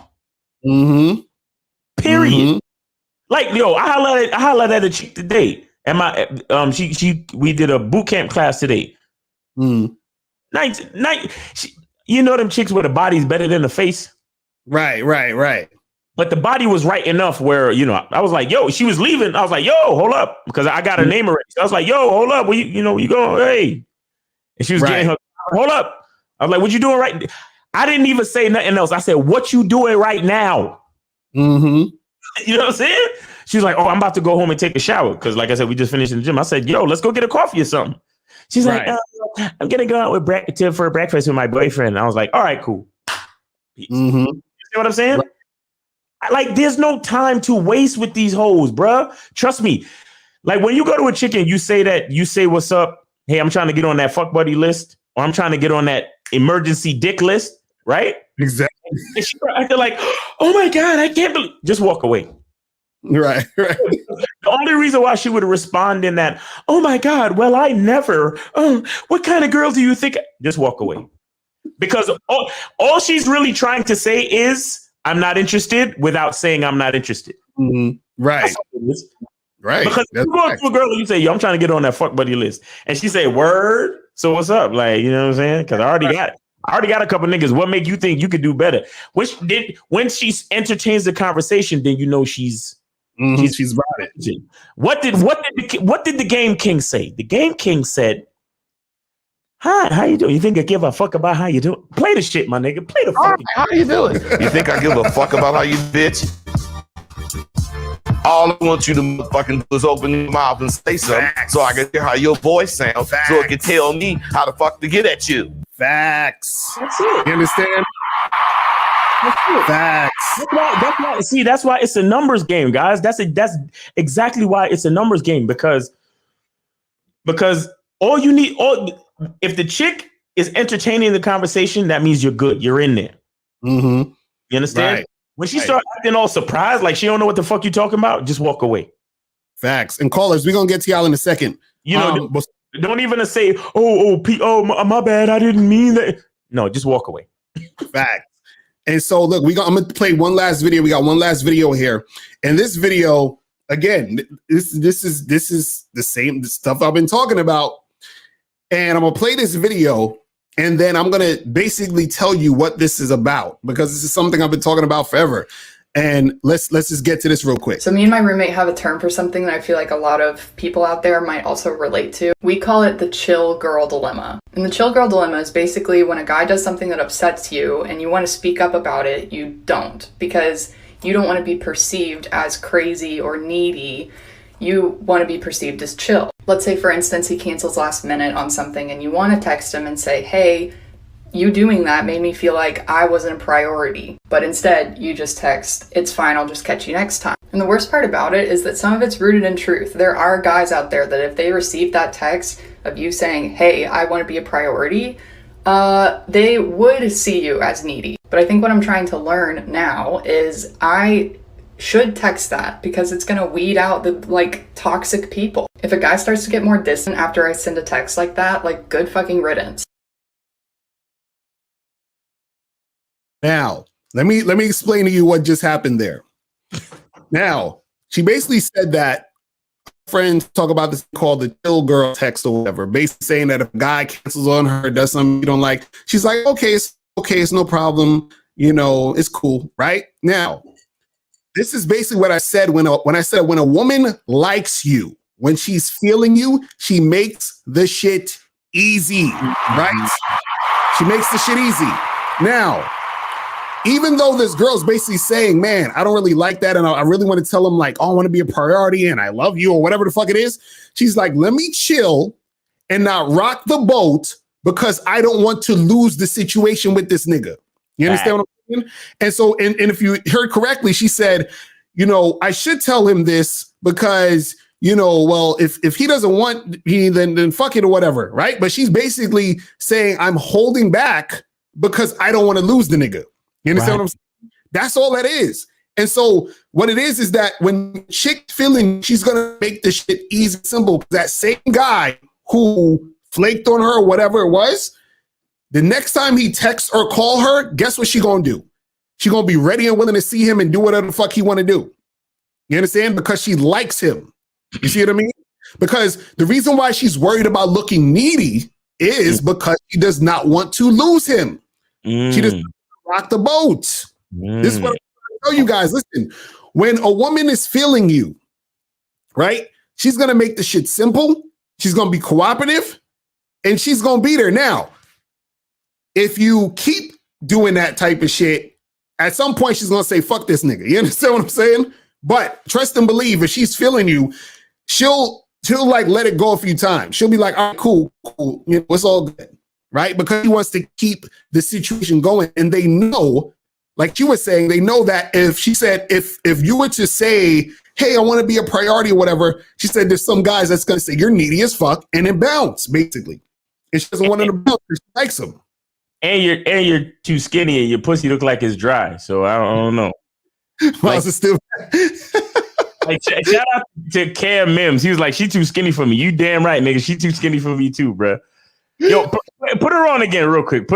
Period. Like, yo, I highlighted at a chick today, and we did a boot camp class today. You know them chicks where the body's better than the face. Right. But the body was right enough where, I was like, yo, she was leaving. I was like, yo, hold up, because I got her name already. So I was like, yo, hold up, where you going? Hey, and she was getting her. Hold up. I was like, what you doing right? I didn't even say nothing else. I said, what you doing right now? You know what I'm saying? She was like, oh, I'm about to go home and take a shower. Because like I said, we just finished in the gym. I said, yo, let's go get a coffee or something. She's like, I'm going to go out for breakfast with my boyfriend. And I was like, all right, cool. Peace. You see what I'm saying? Like, there's no time to waste with these hoes, bruh. Trust me. Like, when you go to a chick and you say what's up. Hey, I'm trying to get on that fuck buddy list. Or I'm trying to get on that emergency dick list. Right? Exactly. And she acted like, oh my God, I can't believe. Just walk away. Right. The only reason why she would respond in that, oh my God, well, I never. What kind of girl do you think? Just walk away. Because all she's really trying to say is, I'm not interested, without saying I'm not interested. Right. Right. Because you go up to a girl and you say, yo, I'm trying to get on that fuck buddy list. And she say, word. So what's up? Like, you know what I'm saying? Because I already got a couple niggas. What make you think you could do better? When she entertains the conversation, then you know she's about it. What did the Game King say? The Game King said, hi, how you doing? You think I give a fuck about how you doing? Play the shit, my nigga. Play the fuck. How you doing? You think I give a fuck about how you bitch? All I want you to fucking do is open your mouth and say something so I can hear how your voice sounds so it can tell me how the fuck to get at you. Facts. That's it. You understand? Facts. That's why it's a numbers game, guys. That's exactly why it's a numbers game because all you need, if the chick is entertaining the conversation, that means you're good. You're in there. Mm-hmm. You understand? Right. When she starts acting all surprised, like she don't know what the fuck you talking about, just walk away. Facts. And callers, we're gonna get to y'all in a second. You know, don't even say, my bad, I didn't mean that. No, just walk away. Facts. And so look, I'm gonna play one last video. We got one last video here. And this video, again, this is the same stuff I've been talking about. And I'm gonna play this video. And then I'm going to basically tell you what this is about because this is something I've been talking about forever. And let's just get to this real quick. So me and my roommate have a term for something that I feel like a lot of people out there might also relate to. We call it the chill girl dilemma. And the chill girl dilemma is basically when a guy does something that upsets you and you want to speak up about it, you don't because you don't want to be perceived as crazy or needy. You want to be perceived as chill. Let's say, for instance, he cancels last minute on something and you want to text him and say, hey, you doing that made me feel like I wasn't a priority. But instead, you just text, it's fine, I'll just catch you next time. And the worst part about it is that some of it's rooted in truth. There are guys out there that if they receive that text of you saying, hey, I want to be a priority, they would see you as needy. But I think what I'm trying to learn now is I should text that because it's going to weed out the toxic people. If a guy starts to get more distant after I send a text like that, good fucking riddance. Now, let me explain to you what just happened there. Now, she basically said that friends talk about this called the chill girl text or whatever, basically saying that if a guy cancels on her, does something you don't like, she's like, okay, it's no problem. You know, it's cool, right? Now, this is basically what I said when I said when a woman likes you, when she's feeling you, she makes the shit easy, right? She makes the shit easy. Now, even though this girl's basically saying, man, I don't really like that, and I really want to tell him I want to be a priority and I love you or whatever the fuck it is, she's like, let me chill and not rock the boat because I don't want to lose the situation with this nigga. You understand what I'm saying? And so, and if you heard correctly, she said, I should tell him this because, well, if he doesn't want me, then fuck it or whatever, right? But she's basically saying I'm holding back because I don't want to lose the nigga. You understand what I'm saying? That's all that is. And so what it is that when chick feeling, she's going to make the shit easy, simple. That same guy who flaked on her or whatever it was, the next time he texts or call her, guess what she gonna do? She gonna be ready and willing to see him and do whatever the fuck he want to do. You understand? Because she likes him. You see what I mean? Because the reason why she's worried about looking needy is because she does not want to lose him. She doesn't rock the boat. This is what I'm trying to tell you guys. Listen, when a woman is feeling you, right? She's gonna make the shit simple. She's gonna be cooperative, and she's gonna be there. Now, if you keep doing that type of shit, at some point she's gonna say, fuck this nigga. You understand what I'm saying? But trust and believe, if she's feeling you, she'll let it go a few times. She'll be like, all right, cool. It's all good, right? Because she wants to keep the situation going. And they know, like you were saying, they know that if she said, if you were to say, hey, I want to be a priority or whatever, she said there's some guys that's gonna say you're needy as fuck and then bounce, basically. And she doesn't want them to bounce because she likes them. And you're too skinny and your pussy look like it's dry. So I don't know. Still shout out to Cam Mims. He was like, she too skinny for me. You damn right, nigga. She too skinny for me too, bro. Yo, put her on again real quick.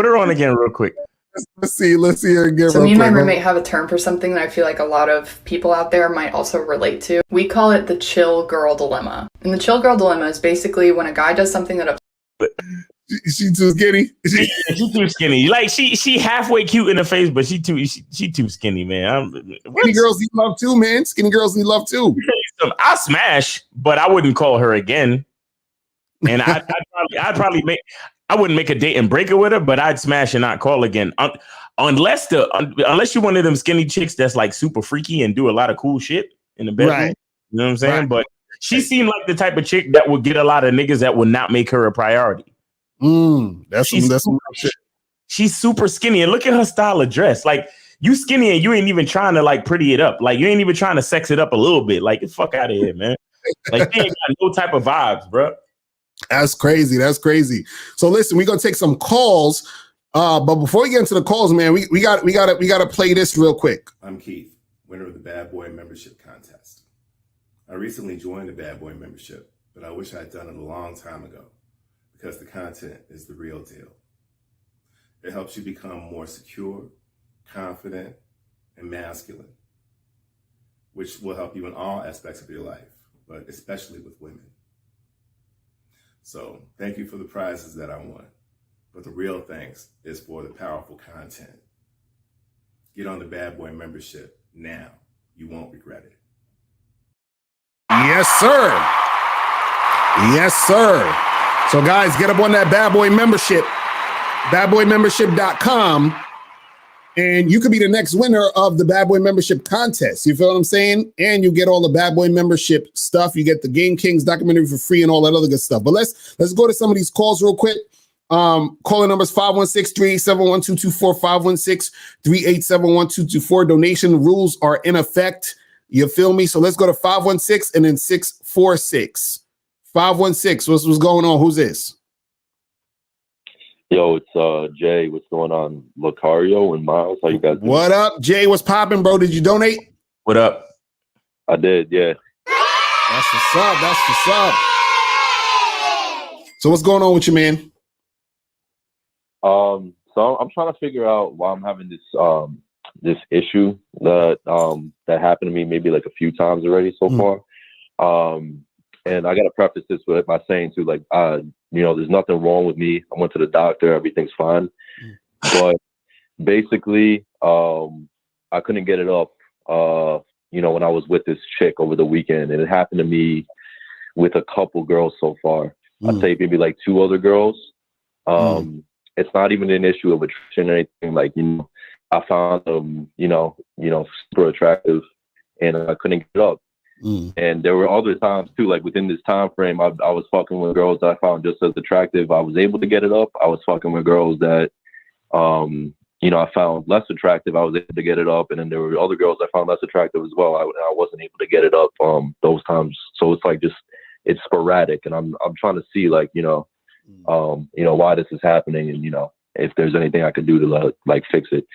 Let's see her again. So me and my roommate have a term for something that I feel like a lot of people out there might also relate to. We call it the chill girl dilemma. And the chill girl dilemma is basically when a guy does something that She too skinny. She too skinny. Like she halfway cute in the face, but she too skinny, man. Skinny girls need love too, man. Skinny girls need love too. I smash, but I wouldn't call her again. And I'd probably make. I wouldn't make a date and break it with her, but I'd smash and not call again. Unless you're one of them skinny chicks that's like super freaky and do a lot of cool shit in the bedroom. Right. You know what I'm saying? Right. But she seemed like the type of chick that would get a lot of niggas that would not make her a priority. That's some shit. She's super skinny, and look at her style of dress. Like, you skinny and you ain't even trying to like pretty it up. Like, you ain't even trying to sex it up a little bit. Like, get the fuck out of here, man. Like, she ain't got no type of vibes, bro. That's crazy. So listen, we're gonna take some calls. But before we get into the calls, man, we gotta play this real quick. I'm Keith, winner of the Bad Boy Membership Contest. I recently joined the Bad Boy Membership, but I wish I'd done it a long time ago because the content is the real deal. It helps you become more secure, confident, and masculine, which will help you in all aspects of your life, but especially with women. So thank you for the prizes that I won, but the real thanks is for the powerful content. Get on the Bad Boy Membership now. You won't regret it. Yes, sir. Yes, sir. So guys, get up on that Bad Boy Membership, badboymembership.com, and you could be the next winner of the Bad Boy Membership contest. You feel what I'm saying? And you get all the Bad Boy Membership stuff. You get the Game Kings documentary for free and all that other good stuff. But let's go to some of these calls real quick. Calling numbers 516-387-1224, 516-387-1224. Donation rules are in effect. You feel me? So let's go to 516 and then 646. 516, what's going on? Who's this? Yo, it's Jay. What's going on? Locario and Miles, how you guys doing? What up, Jay? What's popping, bro? Did you donate? What up? I did, yeah. That's what's up. So what's going on with you, man? So I'm trying to figure out why I'm having this this issue that happened to me maybe like a few times already so far. And I gotta preface this with by saying too, like there's nothing wrong with me. I went to the doctor, everything's fine. But basically, I couldn't get it up when I was with this chick over the weekend, and it happened to me with a couple girls so far. I'd say maybe like 2 other girls. It's not even an issue of attraction or anything. Like, I found them, super attractive, and I couldn't get it up. And there were other times too, like within this time frame, I was fucking with girls that I found just as attractive. I was able to get it up. I was fucking with girls that, I found less attractive. I was able to get it up. And then there were other girls I found less attractive as well. I wasn't able to get it up those times. So it's like it's sporadic. And I'm trying to see like, why this is happening and, if there's anything I could do to like fix it.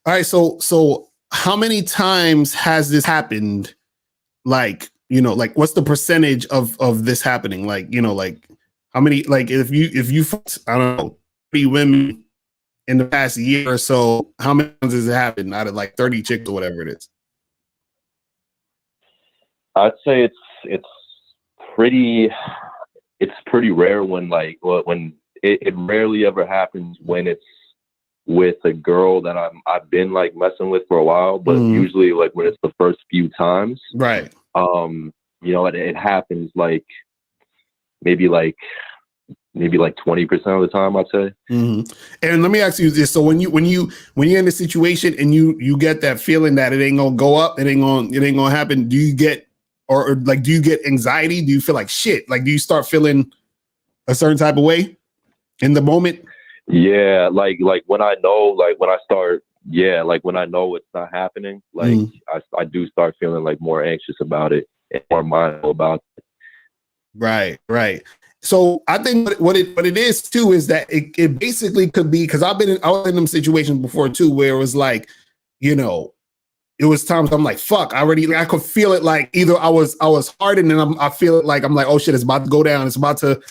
All right. So how many times has this happened? Like, what's the percentage of this happening? Like, how many, like if you, I don't know, 30 women in the past year or so, how many times has it happened out of like 30 chicks or whatever it is? I'd say it's pretty rare when it rarely ever happens when it's with a girl that I've been like messing with for a while, but usually like when it's the first few times, right? It happens like maybe like 20% of the time, I'd say. And let me ask you this: so when you're in a situation and you get that feeling that it ain't gonna go up, it ain't gonna happen, do you get or like do you get anxiety? Do you feel like shit? Like do you start feeling a certain type of way in the moment? Yeah, like when I know, like when I start, when I know it's not happening, like I do start feeling like more anxious about it and more mindful about it. Right. So I think what it is too is that it basically could be because I was in them situations before too where it was like, it was times I'm like, fuck, I could feel it like either I was hardened and I feel it like I'm like, oh shit, it's about to go down, it's about to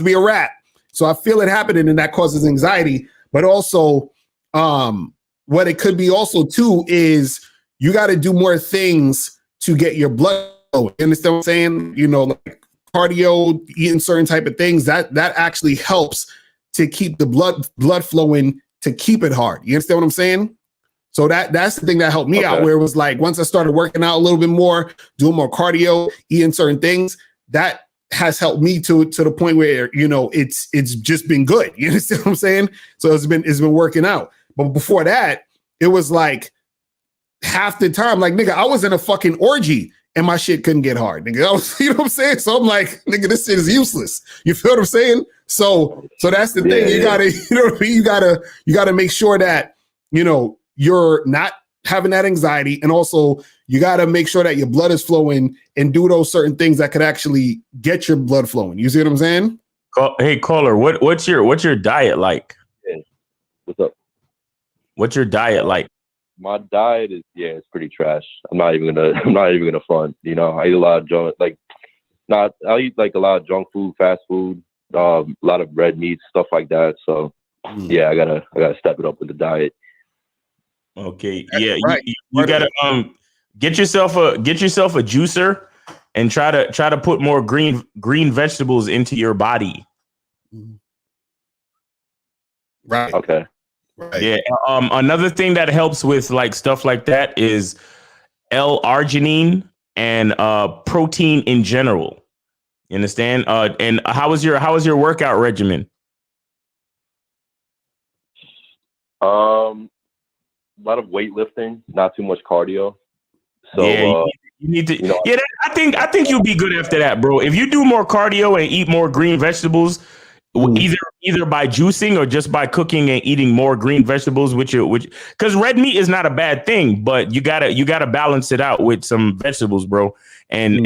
be a wrap. So I feel it happening and that causes anxiety. but also what it could be also too is you got to do more things to get your blood flowing. You understand what I'm saying? You know, like cardio, eating certain type of things, that actually helps to keep the blood flowing, to keep it hard. You understand what I'm saying? So that's the thing that helped me out, where it was like, once I started working out a little bit more, doing more cardio, eating certain things, that has helped me to the point where, you know, it's just been good. You understand what I'm saying? So it's been working out. But before that, it was like half the time, like, nigga, I was in a fucking orgy and my shit couldn't get hard. Nigga, I was, you know what I'm saying? So I'm like, nigga, this shit is useless. You feel what I'm saying? So that's the thing. You gotta, you know what I mean? You gotta make sure that, you know, you're not having that anxiety, and also you got to make sure that your blood is flowing and do those certain things that could actually get your blood flowing. You see what I'm saying? Hey, caller, what's your diet like? Yeah. What's up? What's your diet like? My diet is it's pretty trash. I'm not even gonna front. You know, I eat a lot of junk. I eat like a lot of junk food, fast food, a lot of red meat, stuff like that. So I gotta step it up with the diet. Okay, yeah, right. You gotta get yourself a juicer and try to put more green vegetables into your body. Right. Okay. Right. Yeah. Another thing that helps with like stuff like that is L-arginine and protein in general. You understand? And how was your workout regimen? A lot of weightlifting, not too much cardio. So you need to. You know, I think you'll be good after that, bro. If you do more cardio and eat more green vegetables, either by juicing or just by cooking and eating more green vegetables, which because red meat is not a bad thing, but you gotta balance it out with some vegetables, bro, and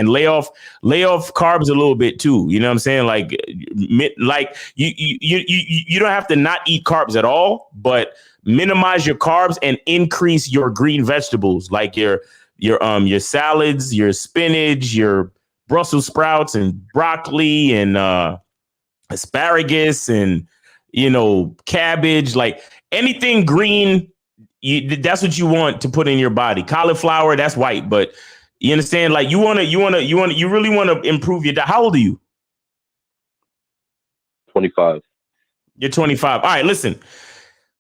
lay off carbs a little bit too. You know what I'm saying? Like you don't have to not eat carbs at all, but minimize your carbs and increase your green vegetables, like your salads, your spinach, your Brussels sprouts and broccoli and asparagus and, you know, cabbage, like anything green. That's what you want to put in your body. Cauliflower, that's white, but you understand? Like you really want to improve your diet. How old are you? 25. You're 25. All right, listen.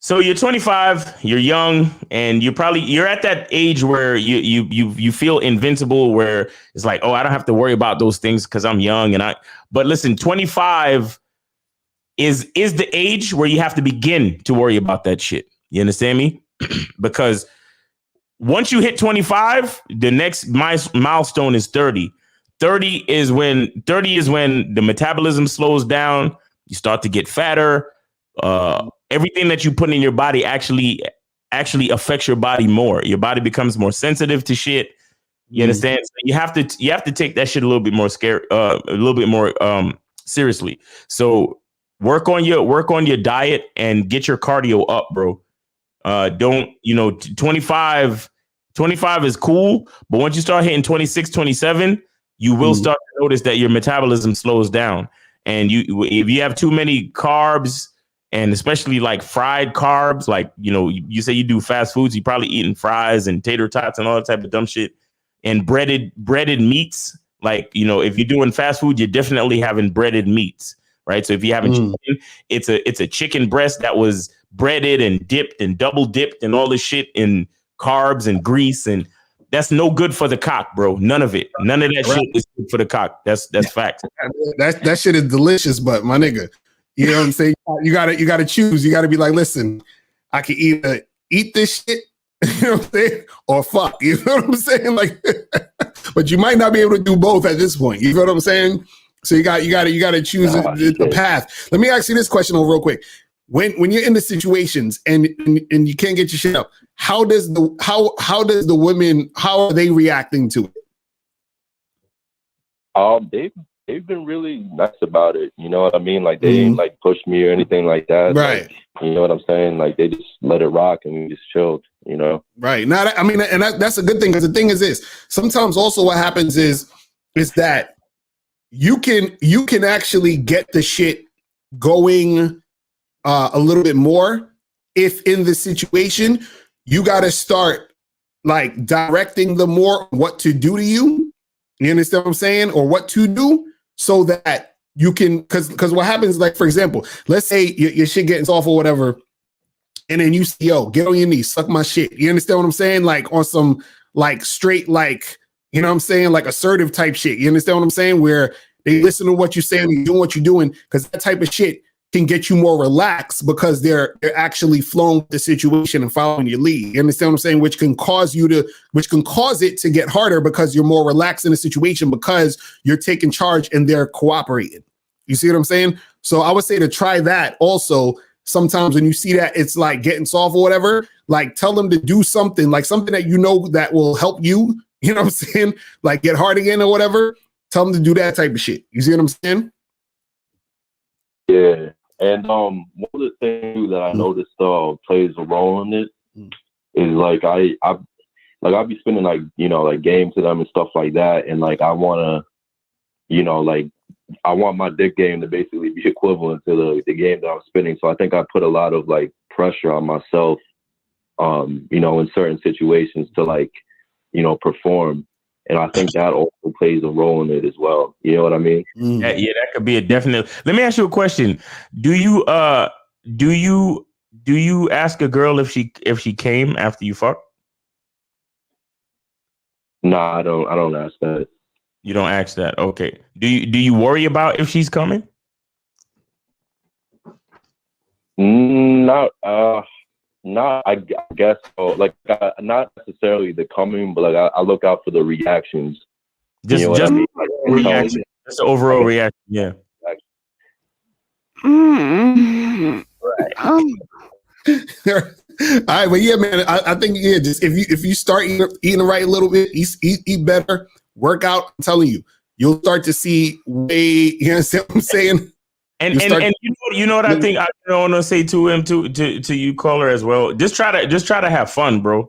So you're 25, you're young, and you're at that age where you feel invincible, where it's like, oh, I don't have to worry about those things because I'm young. But listen, 25 is the age where you have to begin to worry about that shit. You understand me? Because once you hit 25, the next milestone is 30. 30 is when the metabolism slows down. You start to get fatter. Everything that you put in your body actually affects your body more. Your body becomes more sensitive to shit. You understand? So you have to take that shit a little bit more seriously. So work on your diet and get your cardio up, bro. 25 is cool, but once you start hitting 26, 27, you will start to notice that your metabolism slows down. And if you have too many carbs, and especially like fried carbs, like, you know, you say you do fast foods, you probably eating fries and tater tots and all that type of dumb shit, and breaded meats. Like, you know, if you're doing fast food, you're definitely having breaded meats, right? So if you have chicken, it's a chicken breast that was breaded and dipped and double dipped and all this shit in carbs and grease, and that's no good for the cock, bro. None of it. None of that shit is good for the cock. That's facts. That shit is delicious, but my nigga, you know what I'm saying? You gotta choose. You gotta be like, listen, I can either eat this shit, you know what I'm saying, or fuck. You know what I'm saying? Like, but you might not be able to do both at this point. You know what I'm saying? So you gotta choose the path. Let me ask you this question over real quick. When you're in the situations and you can't get your shit up, how does the women, how are they reacting to it? They've been really nice about it. You know what I mean? Like they ain't like pushed me or anything like that. Right. Like, you know what I'm saying? Like they just let it rock and we just chilled, you know? Right. Now, I mean, and that's a good thing, because the thing is this, sometimes also what happens is that you can actually get the shit going a little bit more if in the situation you got to start like directing them more what to do to you. You understand what I'm saying? Or what to do so that you can, because what happens, like, for example, let's say your shit getting off or whatever, and then you say, yo, get on your knees, suck my shit. You understand what I'm saying? Like on some like straight, like, you know what I'm saying? Like assertive type shit. You understand what I'm saying? Where they listen to what you're saying and doing what you're doing, because that type of shit can get you more relaxed because they're actually flowing with the situation and following your lead. You understand what I'm saying? Which can cause it to get harder because you're more relaxed in the situation because you're taking charge and they're cooperating. You see what I'm saying? So I would say to try that also. Sometimes when you see that it's like getting soft or whatever, like tell them to do something, like something that you know that will help you, you know what I'm saying? Like get hard again or whatever. Tell them to do that type of shit. You see what I'm saying? Yeah. And one of the things that I noticed plays a role in it is like I'll be spending like, you know, like games to them and stuff like that. And like I wanna, you know, like I want my dick game to basically be equivalent to the game that I'm spinning. So I think I put a lot of like pressure on myself, you know, in certain situations to like, you know, perform. And I think that also plays a role in it as well. You know what I mean? Yeah, that could be a definite. Let me ask you a question. Do you ask a girl if she came after you fuck? No, I don't ask that. You don't ask that. Okay. Do you worry about if she's coming? Not I guess so. Like not necessarily the coming, but like I look out for the reactions. Just you know what I mean? Like, reaction. Just the overall reaction. Yeah. Right. All right, but yeah, man, I think just if you start eating right a little bit, eat better, work out. I'm telling you, you'll start to see way. You understand what I'm saying? And you know what I think I want to say to him to you, caller, as well. Just try to have fun, bro.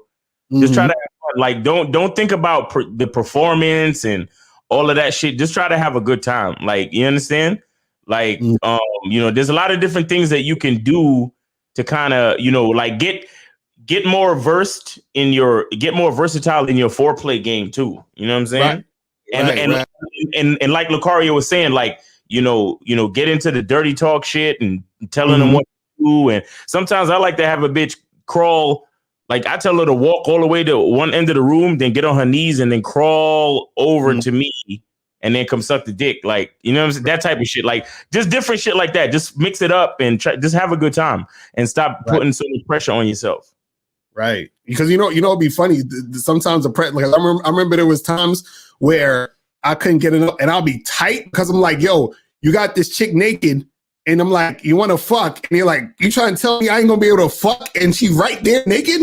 Just try to have fun. Like don't think about the performance and all of that shit. Just try to have a good time. Like, you understand? Like you know, there's a lot of different things that you can do to kind of, you know, like get more versatile in your foreplay game too. You know what I'm saying? Right. And like Locario was saying, like, you know, get into the dirty talk shit and telling them what to do. And sometimes I like to have a bitch crawl. Like I tell her to walk all the way to one end of the room, then get on her knees and then crawl over to me and then come suck the dick. Like, you know what I'm saying? That type of shit. Like just different shit like that. Just mix it up and just have a good time and stop putting so much pressure on yourself. Right. Because it'd be funny. Sometimes like I remember there was times where I couldn't get enough and I'll be tight because I'm like, yo, you got this chick naked and I'm like, you want to fuck? And you're like, you trying to tell me I ain't gonna be able to fuck? And she right there naked?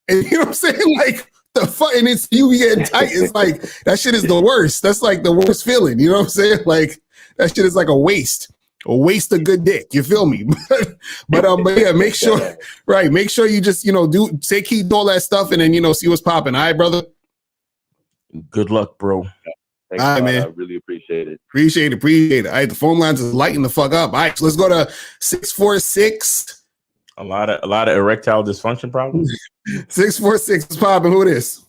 And you know what I'm saying? Like the fuck, and it's you getting tight. It's like, that shit is the worst. That's like the worst feeling. You know what I'm saying? Like that shit is like a waste of good dick. You feel me? but yeah, make sure you just, keep all that stuff and then, see what's popping. All right, brother. Good luck, bro. Thanks, all right, man. I really appreciate it. Appreciate it. All right, the phone lines is lighting the fuck up. All right, so let's go to 646. A lot of erectile dysfunction problems. 646 is popping. Who it is?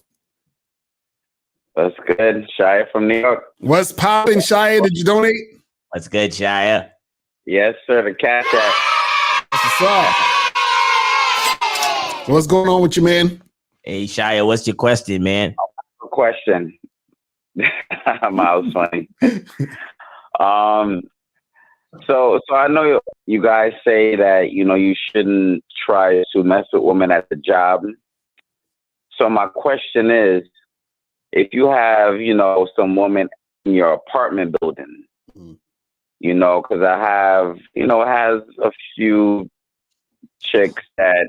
What's good? Shia from New York. What's popping, Shia? Did you donate? What's good, Shia? Yes, sir. The Cash App. What's up? What's going on with you, man? Hey, Shia, what's your question, man? Question. Miles funny. So I know you guys say that, you shouldn't try to mess with women at the job. So my question is, if you have, some woman in your apartment building, because I have, has a few chicks that,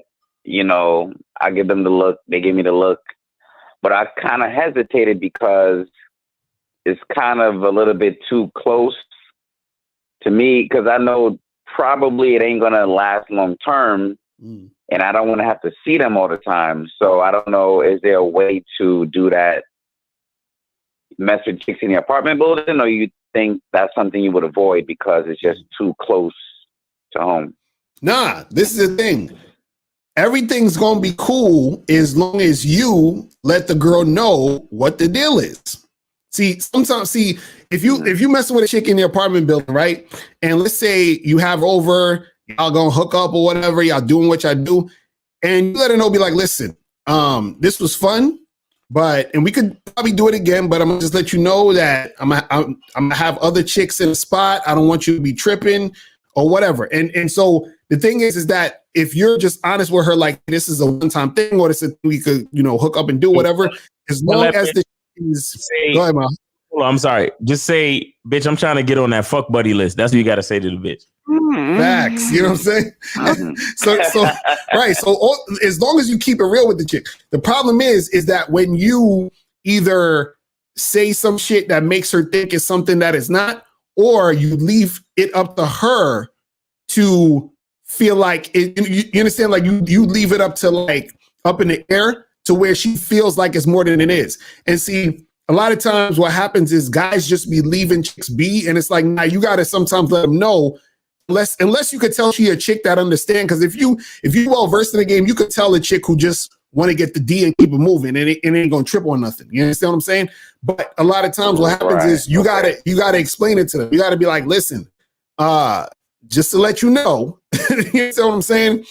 I give them the look, they give me the look, but I kind of hesitated because it's kind of a little bit too close to me, because I know probably it ain't going to last long term, and I don't want to have to see them all the time. So I don't know, is there a way to do that, mess with chicks in the apartment building, or you think that's something you would avoid because it's just too close to home? Nah, this is the thing. Everything's gonna be cool as long as you let the girl know what the deal is. Sometimes if you messing with a chick in the apartment building, right? And let's say you have over, y'all gonna hook up or whatever, y'all doing what y'all do, and you let her know, be like, listen, this was fun, and we could probably do it again, but I'm gonna just let you know that I'm gonna have other chicks in the spot. I don't want you to be tripping or whatever. And so the thing is that if you're just honest with her, like this is a one-time thing, or this is we could, hook up and do whatever, as long as the go ahead, man. Hold on, I'm sorry. Just say, bitch, I'm trying to get on that fuck buddy list. That's what you got to say to the bitch. Facts, you know what I'm saying? so right. So as long as you keep it real with the chick, the problem is that when you either say some shit that makes her think it's something that is not, or you leave it up to her to feel like it, you understand? Like you leave it up to like up in the air to where she feels like it's more than it is. And see, a lot of times what happens is guys just be leaving chicks be, and it's like, nah, you gotta sometimes let them know. Unless you could tell she a chick that understand, because if you well versed in the game, you could tell a chick who just want to get the D and keep it moving, and it ain't gonna trip on nothing. You understand what I'm saying? But a lot of times what happens is you gotta explain it to them. You gotta be like, listen, just to let you know, you understand what I'm saying?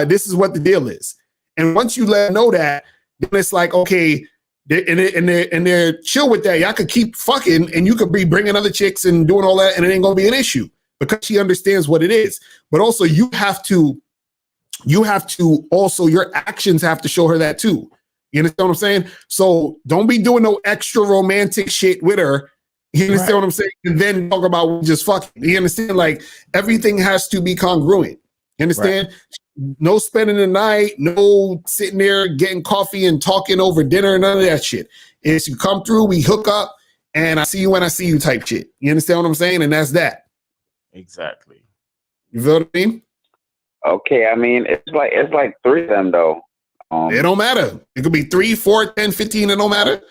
This is what the deal is. And once you let them know that, then it's like, okay, they're chill with that. Y'all could keep fucking, and you could be bringing other chicks and doing all that, and it ain't gonna be an issue because she understands what it is. But also, you have to also, your actions have to show her that too. You understand what I'm saying? So don't be doing no extra romantic shit with her. You understand what I'm saying? And then talk about just fucking. You understand? Like everything has to be congruent. You understand? Right. No spending the night, no sitting there getting coffee and talking over dinner, none of that shit. It's you come through, we hook up, and I see you when I see you type shit. You understand what I'm saying? And that's that. Exactly. You feel what I mean? Okay, I mean it's like three of them though. It don't matter. It could be 3, 4, 10, 15. It don't matter.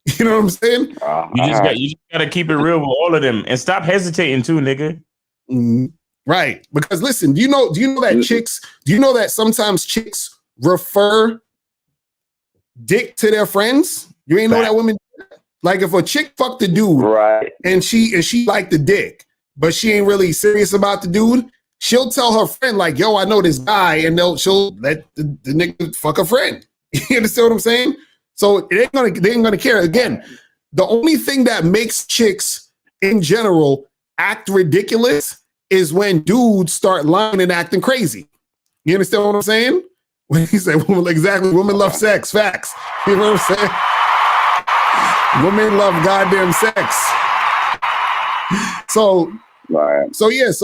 You know what I'm saying? You just gotta keep it real with all of them and stop hesitating too, nigga. Mm-hmm. Right. Because listen, do you know that sometimes chicks refer dick to their friends? You ain't know that women, like if a chick fucked the dude, right, and she liked the dick, but she ain't really serious about the dude, she'll tell her friend, like, yo, I know this guy, and she'll let the nigga fuck a friend. You understand what I'm saying? So they ain't gonna care. Again, the only thing that makes chicks in general act ridiculous is when dudes start lying and acting crazy. You understand what I'm saying? When he said, women love sex, facts. You know what I'm saying? Women love goddamn sex. So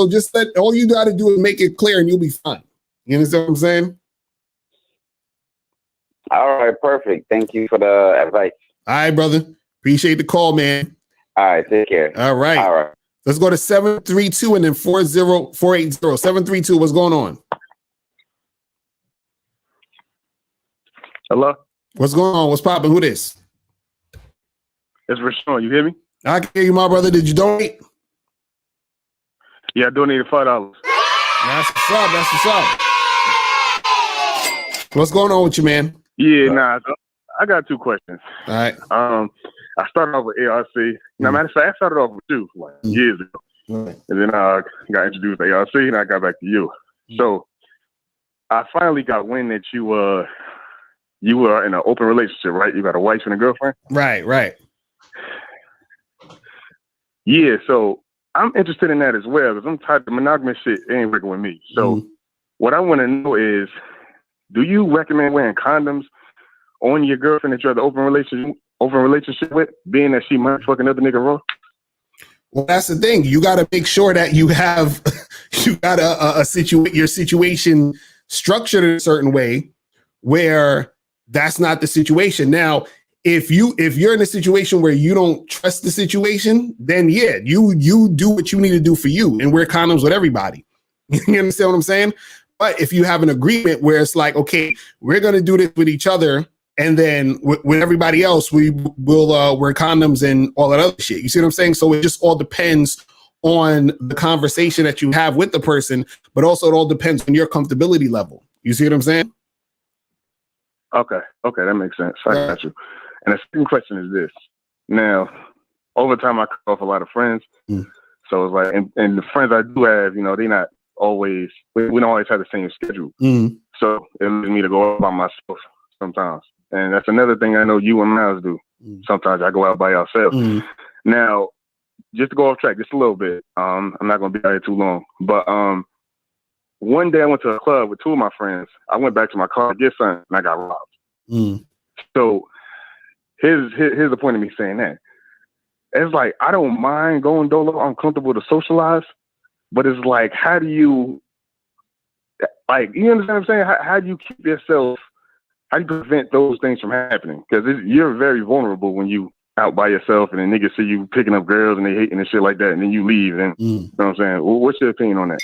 just all you got to do is make it clear and you'll be fine. You understand what I'm saying? All right, perfect. Thank you for the advice. All right, brother. Appreciate the call, man. All right, take care. All right. All right. Let's go to 732 and then 40480. 732, what's going on? Hello? What's going on? What's popping? Who this? It's Rashawn. You hear me? I can hear you, my brother. Did you donate? Yeah, I donated $5. That's what's up. What's going on with you, man? Yeah, I got 2 questions. All right. I started off with ARC. Now, matter of fact, I started off with you like years ago. Right. And then I got introduced to ARC and I got back to you. So I finally got wind that you were in an open relationship, right? You got a wife and a girlfriend? Right. Yeah, so I'm interested in that as well because I'm tired of monogamous shit. It ain't working with me. So what I want to know is, do you recommend wearing condoms on your girlfriend that you're in an open relationship with, being that she might fuck another nigga raw? Well, that's the thing. You got to make sure that you have your situation structured in a certain way where that's not the situation. Now, if you're in a situation where you don't trust the situation, then yeah, you do what you need to do for you and wear condoms with everybody. You understand what I'm saying? But if you have an agreement where it's like, okay, we're going to do this with each other, and then with everybody else, we will wear condoms and all that other shit. You see what I'm saying? So it just all depends on the conversation that you have with the person, but also it all depends on your comfortability level. You see what I'm saying? Okay, that makes sense. I got you. And the second question is this. Now, over time, I cut off a lot of friends. So it's like, and the friends I do have, you know, they not always, we don't always have the same schedule. So it leads me to go out by myself sometimes. And that's another thing I know you and Miles do. Sometimes I go out by yourself. Now, just to go off track just a little bit, I'm not going to be out here too long, but one day I went to a club with two of my friends. I went back to my car to get something, and I got robbed. So here's the point of me saying that. It's like, I don't mind going dolo. I'm comfortable to socialize, but it's like, how do you, like, you understand what I'm saying? How do you keep yourself, how do you prevent those things from happening? Because you're very vulnerable when you out by yourself and then niggas see you picking up girls and they hating and shit like that, and then you leave. And you know what I'm saying? Well, what's your opinion on that?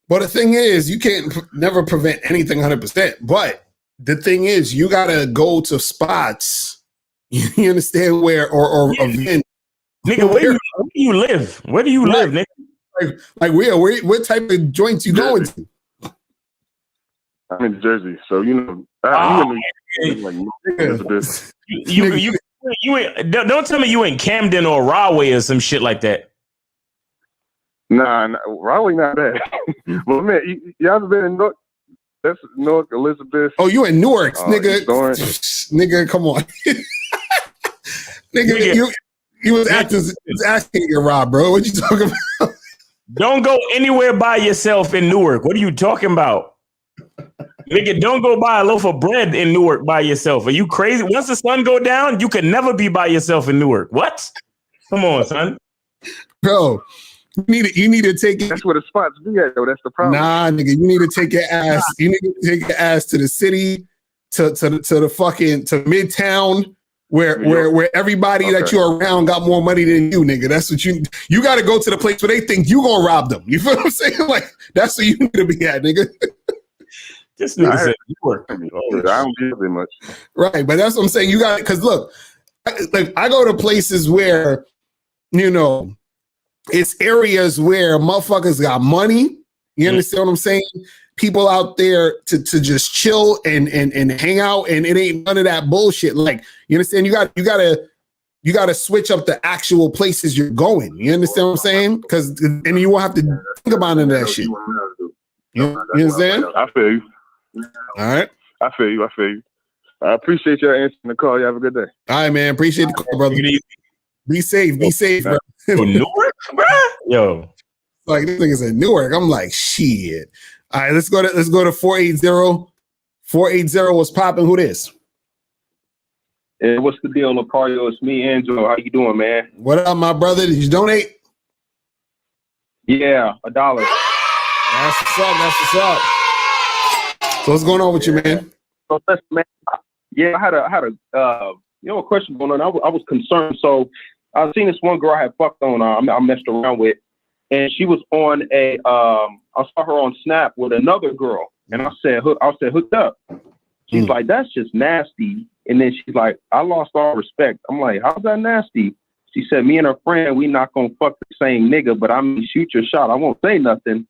Well, the thing is, you can't never prevent anything 100%. But the thing is, you gotta go to spots. You understand where or event. Nigga, where do you live? Where do you live, nigga? Like what type of joints you going to? I'm in Jersey, so you know. You ain't, don't tell me you in Camden or Rahway or some shit like that. Nah, Rahway not bad. Well, man, you ever been in Newark? That's Newark, Elizabeth. Oh, you in Newark, nigga? Nigga, come on, nigga. You was asking you, Rob, bro. What you talking about? Don't go anywhere by yourself in Newark. What are you talking about? Nigga, don't go buy a loaf of bread in Newark by yourself. Are you crazy? Once the sun go down, you can never be by yourself in Newark. What? Come on, son. Bro, you need to take it. That's where the spots be at, though. That's the problem. Nah, nigga, you need to take your ass. You need to take your ass to the city, to the fucking to Midtown, where everybody that you're around got more money than you, nigga. That's what you got to go to the place where they think you gonna rob them. You feel what I'm saying? Like that's where you need to be at, nigga. This nigga said Newark. I don't give it much. Right, but that's what I'm saying. You got it because look, I go to places where, you know, it's areas where motherfuckers got money. You understand what I'm saying? People out there to just chill and hang out, and it ain't none of that bullshit. Like, you understand? You gotta switch up the actual places you're going. You understand what I'm saying? Because and you won't have to think about none of that shit. You understand? I feel you. All right. I feel you. I appreciate your answering the call. You have a good day. All right, man. Appreciate the call, brother. Be safe, bro. Newark, bro? Yo. Like this thing is in Newark. I'm like, shit. All right, let's go to 480. 480 was popping. Who this? Hey, what's the deal, Locario? It's me, Angelo. How you doing, man? What up, my brother? Did you donate? Yeah, $1. That's what's up. So what's going on with you, man? So listen, man. Yeah, I had a question going on. I was concerned. So I seen this one girl I had fucked on. I messed around with, and she was on I saw her on Snap with another girl, and I said hooked up. She's like, that's just nasty. And then she's like, I lost all respect. I'm like, how's that nasty? She said, me and her friend, we not gonna fuck the same nigga, but I mean, shoot your shot. I won't say nothing.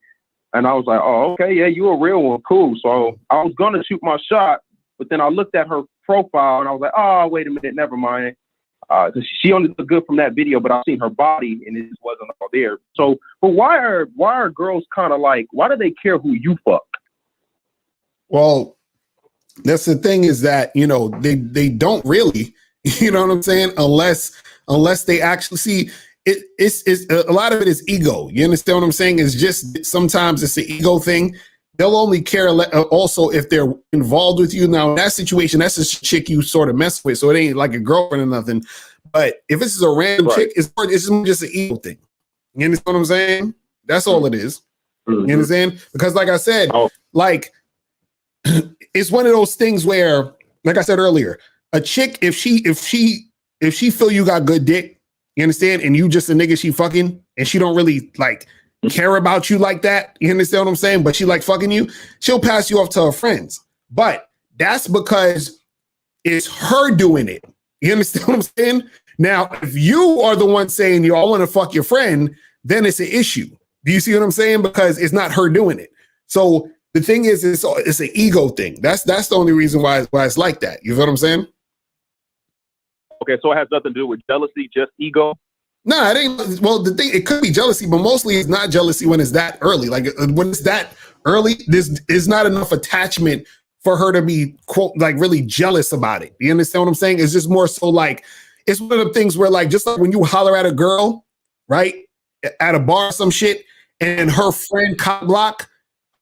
And I was like, oh, okay, yeah, you a real one, cool. So I was gonna shoot my shot, but then I looked at her profile and I was like, oh, wait a minute, never mind. Because she only looked good from that video, but I seen her body and it just wasn't all there. So, but why are girls kind of like, why do they care who you fuck? Well, that's the thing is that, you know, they don't really, you know what I'm saying? Unless they actually see it's a lot of it is ego. You understand what I'm saying? It's just sometimes it's an ego thing. They'll only care also if they're involved with you. Now in that situation, that's a chick you sort of mess with, so it ain't like a girlfriend or nothing. But if it's a random chick, it's just an ego thing. You understand what I'm saying? That's all it is. You understand? Because like I said, like it's one of those things where, like I said earlier, a chick if she feel you got good dick, you understand, and you just a nigga she fucking, and she don't really like care about you like that, you understand what I'm saying? But she like fucking you, she'll pass you off to her friends. But that's because it's her doing it. You understand what I'm saying? Now, if you are the one saying, yo, I want to fuck your friend, then it's an issue. Do you see what I'm saying? Because it's not her doing it. So the thing is, it's an ego thing. That's the only reason why it's like that. You know what I'm saying? Okay, so it has nothing to do with jealousy, just ego. No, it ain't. Well, the thing, it could be jealousy, but mostly it's not jealousy when it's that early. Like when it's that early, there's is not enough attachment for her to be, quote, like really jealous about it. You understand what I'm saying? It's just more so like, it's one of the things where like, just like when you holler at a girl, right? At a bar or some shit, and her friend cock block,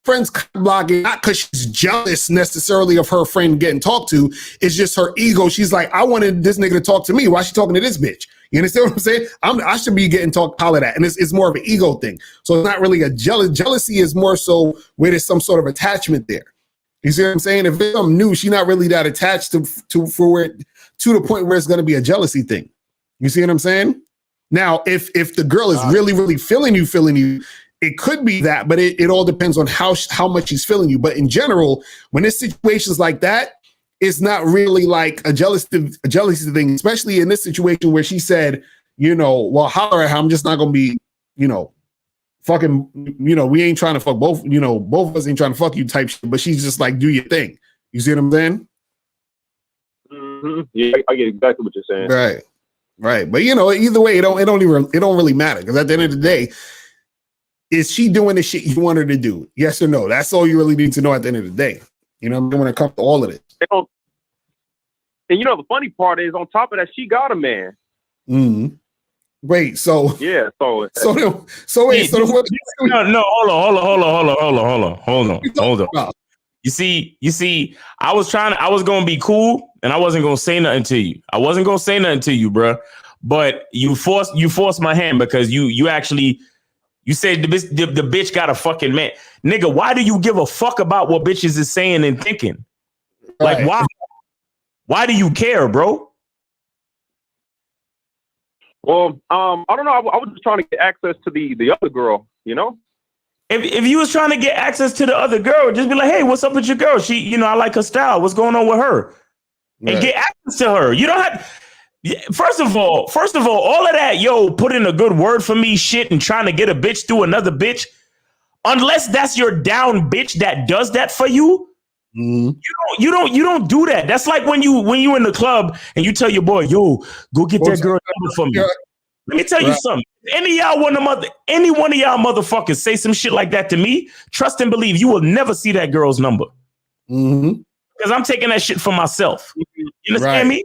friends blocking, not because she's jealous necessarily of her friend getting talked to. It's just her ego. She's like, I wanted this nigga to talk to me. Why is she talking to this bitch? You understand what I'm saying? I should be getting hollered at. And it's more of an ego thing. So it's not really a jealousy is more so where there's some sort of attachment there. You see what I'm saying? If it's something new, she's not really that attached to the point where it's going to be a jealousy thing. You see what I'm saying? Now, if the girl is really, really feeling you, it could be that, but it all depends on how much she's feeling you. But in general, when it's situations like that, it's not really like a jealousy thing, especially in this situation where she said, you know, well, holler at her, I'm just not going to be, you know, fucking, you know, we ain't trying to fuck both, you know, both of us ain't trying to fuck you type shit, but she's just like, do your thing. You see what I'm saying? Mm-hmm. Yeah, I get exactly what you're saying. Right. But you know, either way, it don't really matter, because at the end of the day, is she doing the shit you want her to do? Yes or no? That's all you really need to know at the end of the day. You know, when it comes to all of it. And you know, the funny part is, on top of that, she got a man. Mm-hmm. Wait, so yeah, no, hold on. You see, I was gonna be cool, and I wasn't gonna say nothing to you. Bruh. But you forced my hand, because you said the bitch got a fucking man. Nigga, why do you give a fuck about what bitches is saying and thinking? Like, why? Why do you care, bro? Well, I don't know. I was just trying to get access to the other girl, you know? If you was trying to get access to the other girl, just be like, hey, what's up with your girl? She, you know, I like her style. What's going on with her? And get access to her. You don't have. First of all, all of that, put in a good word for me shit and trying to get a bitch through another bitch, unless that's your down bitch that does that for you, you don't do that. That's like when you in the club and you tell your boy, go get that girl number for me. Let me tell you something. Any one of y'all motherfuckers say some shit like that to me, trust and believe you will never see that girl's number. Because I'm taking that shit for myself. You understand me?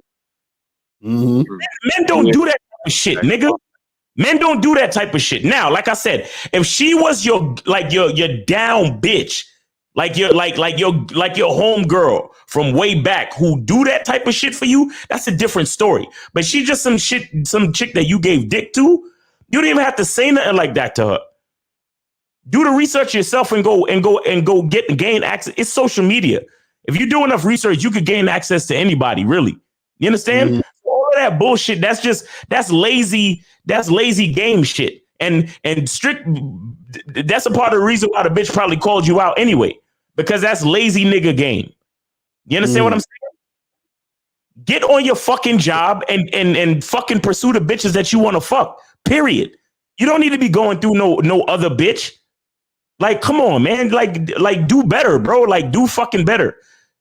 Men don't do that type of shit, nigga. Men don't do that type of shit. Now, like I said, if she was your down bitch, like your home girl from way back who do that type of shit for you, that's a different story. But she just some chick that you gave dick to. You don't even have to say nothing like that to her. Do the research yourself and go gain access. It's social media. If you do enough research, you could gain access to anybody, really. You understand? All of that bullshit, that's lazy game shit. And strict, that's a part of the reason why the bitch probably called you out anyway, because that's lazy nigga game. You understand what I'm saying? Get on your fucking job and fucking pursue the bitches that you want to fuck. Period. You don't need to be going through no other bitch. Like, come on, man. Like do better, bro. Like, do fucking better.